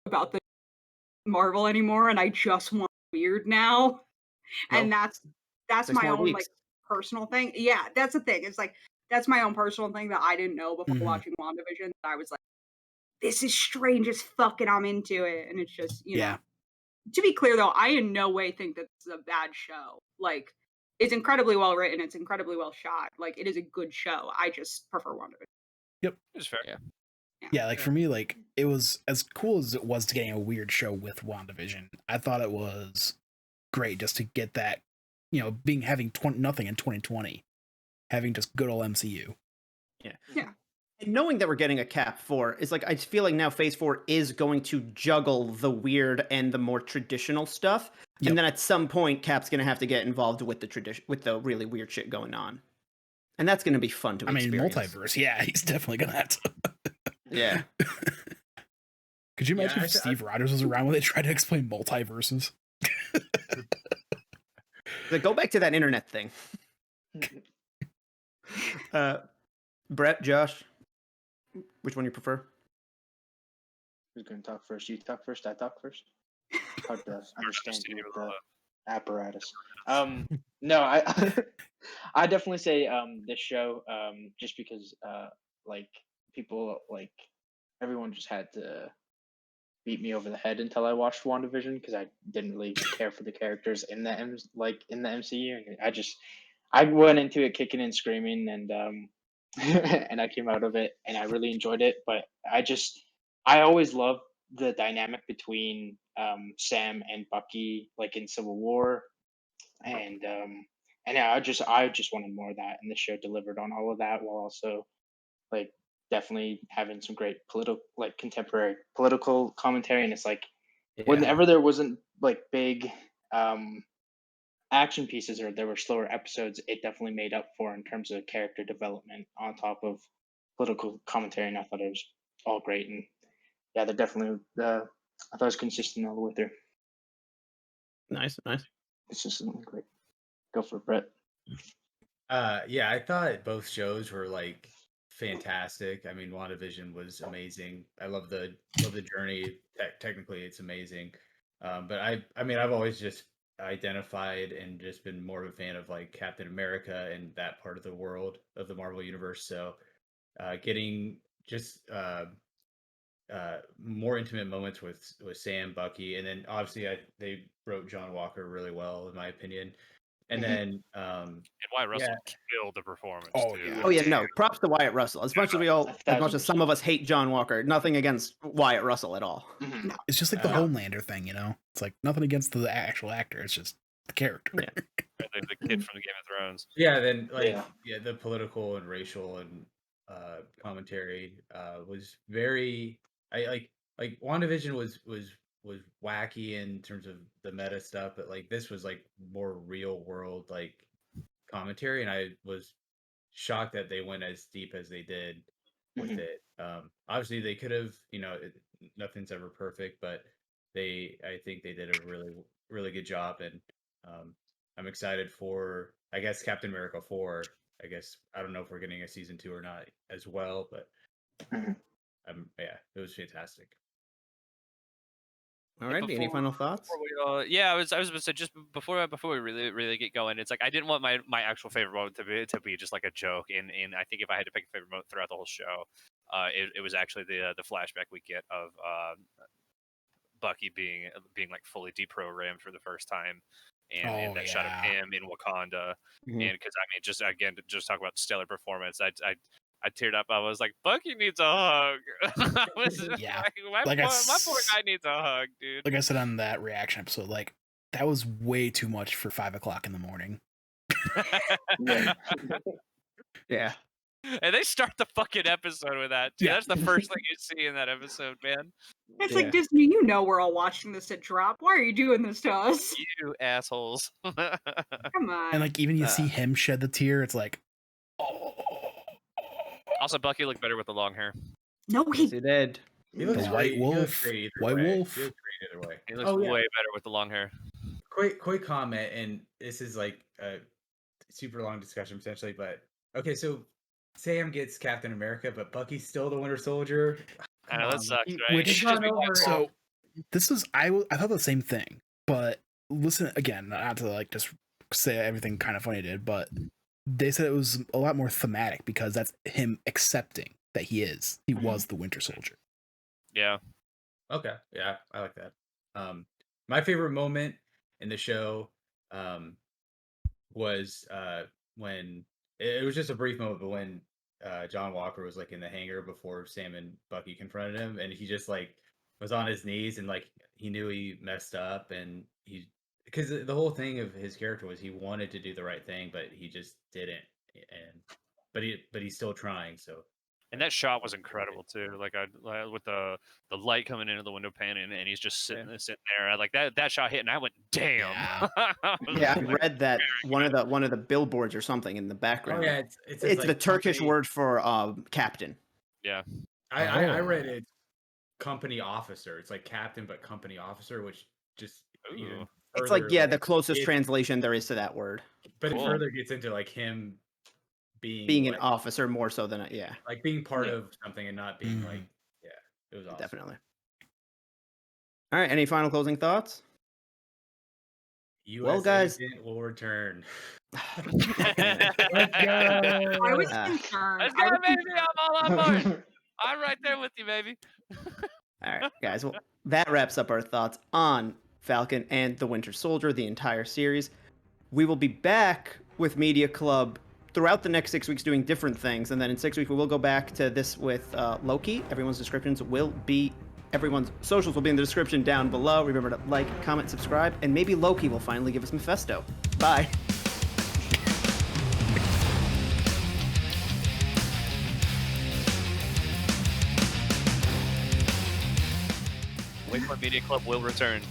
a about the Marvel anymore and I just want weird now. And Well, that's 6 my more own like weeks. personal thing. Yeah, that's the thing. It's like that's my own personal thing that I didn't know before Mhm. watching WandaVision. That I was like, this is strange as fuck and I'm into it. And it's just, Yeah. know. To be clear though, I in no way think that this is a bad show. Like it's incredibly well written, it's incredibly well shot. Like it is a good show. I just prefer WandaVision. It's fair. Yeah. Yeah, like for me, like it was as cool as it was to getting a weird show with WandaVision. I thought it was great just to get that, having nothing in 2020, having just good old MCU. And knowing that we're getting a Cap 4 is like, I feel like now Phase 4 is going to juggle the weird and the more traditional stuff. Yep. And then at some point, Cap's going to have to get involved with the really weird shit going on. And that's going to be fun to experience. Multiverse. Yeah, he's definitely gonna have to. Yeah. Could you imagine Yeah, if Steve Rogers was around when they tried to explain multiverses? Like, go back to that internet thing. Brett, Josh, which one you prefer? Who's going to talk first? You talk first. I talk first. Hard to understand you with the apparatus. No, I I definitely say this show just because like people like everyone just had to beat me over the head until I watched WandaVision because I didn't really care for the characters in the in the MCU. I went into it kicking and screaming and and I came out of it and I really enjoyed it. But I always loved the dynamic between Sam and Bucky, like in Civil War, and yeah, I just wanted more of that, and the show delivered on all of that while also like definitely having some great contemporary political commentary. And it's like whenever there wasn't like big action pieces or there were slower episodes, it definitely made up for in terms of character development on top of political commentary. And I thought it was all great. And yeah, they're definitely I thought it was consistent all the way through. Nice. Consistently great. Go for it, Brett. Yeah, I thought both shows were like fantastic. I mean, WandaVision was amazing. I love the journey. Technically, it's amazing. But I mean, I've always just identified and just been more of a fan of like Captain America and that part of the world of the Marvel universe. So, getting just more intimate moments with Sam, Bucky, and then obviously they wrote John Walker really well, in my opinion. And then And Wyatt Russell killed the performance Oh, too. yeah. Oh yeah, no. Props to Wyatt Russell. As much as some of us hate John Walker, nothing against Wyatt Russell at all. Mhm. It's just like the Homelander thing, It's like nothing against the actual actor. It's just the character. Yeah. The kid from the Game of Thrones. Yeah, then Yeah. the political and racial and commentary was very like WandaVision was wacky in terms of the meta stuff, but like this was like more real world like commentary, and I was shocked that they went as deep as they did with Mhm. it. Obviously they could have, nothing's ever perfect, but I think they did a really good job, and I'm excited for, I guess, Captain America 4. I guess I don't know if we're getting a season 2 or not as well, but Mhm. yeah, it was fantastic. All right. Any final thoughts? Yeah, I was going to say just before we really get going, it's like I didn't want my actual favorite moment to be just like a joke, and I think if I had to pick a favorite moment throughout the whole show, it was actually the flashback we get of Bucky being like fully deprogrammed for the first time, and that shot of him in Wakanda, Mhm. and because I mean just again to just talk about stellar performance, I I teared up. I was like, Bucky needs a hug. I was just Yeah. like, Like my poor guy needs a hug, dude. Like I said on that reaction episode, like that was way too much for 5 o'clock in the morning. Yeah. Yeah. And they start the fucking episode with that, dude. Yeah. That's the first thing you see in that episode, man. It's Yeah. like Disney, you know we're all watching this at drop. Why are you doing this to us? You assholes. Come on. And like even you see him shed the tear, it's like, Also, Bucky looked better with the long hair. No, Yes, he did. He looks The great. White He looks Wolf. great either White way. Wolf. He looks great either way. He looks Oh, yeah. way better with the long hair. Quick comment, and this is like a super long discussion potentially, but okay, so Sam gets Captain America, but Bucky's still the Winter Soldier. I know that sucks, right? Which- He should just be Over- Black so this is I thought the same thing, but listen again, not to like just say everything kind of funny did, but they said it was a lot more thematic because that's him accepting that he was the Winter Soldier. Yeah. Okay, yeah, I like that. My favorite moment in the show was when it was just a brief moment, but when John Walker was like in the hangar before Sam and Bucky confronted him, and he just like was on his knees and like he knew he messed up, and because the whole thing of his character was he wanted to do the right thing, but he just didn't, but he's still trying. So And that shot was incredible too. Like with the light coming into the window pane, and he's just sitting there. I like that shot hit, and I went, "Damn!" Yeah. Yeah, I read that one of the billboards or something in the oh background. yeah, it's It's like the Turkish company- word for captain. Yeah. I read it company officer. It's like captain, but company officer, which just Ooh. It's like further, the closest it- translation there is to that word. But Cool. it further gets into like him Being an like, officer more so than like being part Yeah. of something and not being like it was awesome. definitely. All right, any final closing thoughts? US Well, guys- agent will return. I was concerned. Let's I go, was baby! concerned. I'm all on board. I'm right there with you, baby. All right, guys. Well, that wraps up our thoughts on Falcon and the Winter Soldier, the entire series. We will be back with Media Club throughout the next 6 weeks doing different things. And then in 6 weeks, we will go back to this with Loki. Everyone's socials will be in the description down below. Remember to like, comment, subscribe, and maybe Loki will finally give us Mephisto. Bye. Waypoint Media Club will return.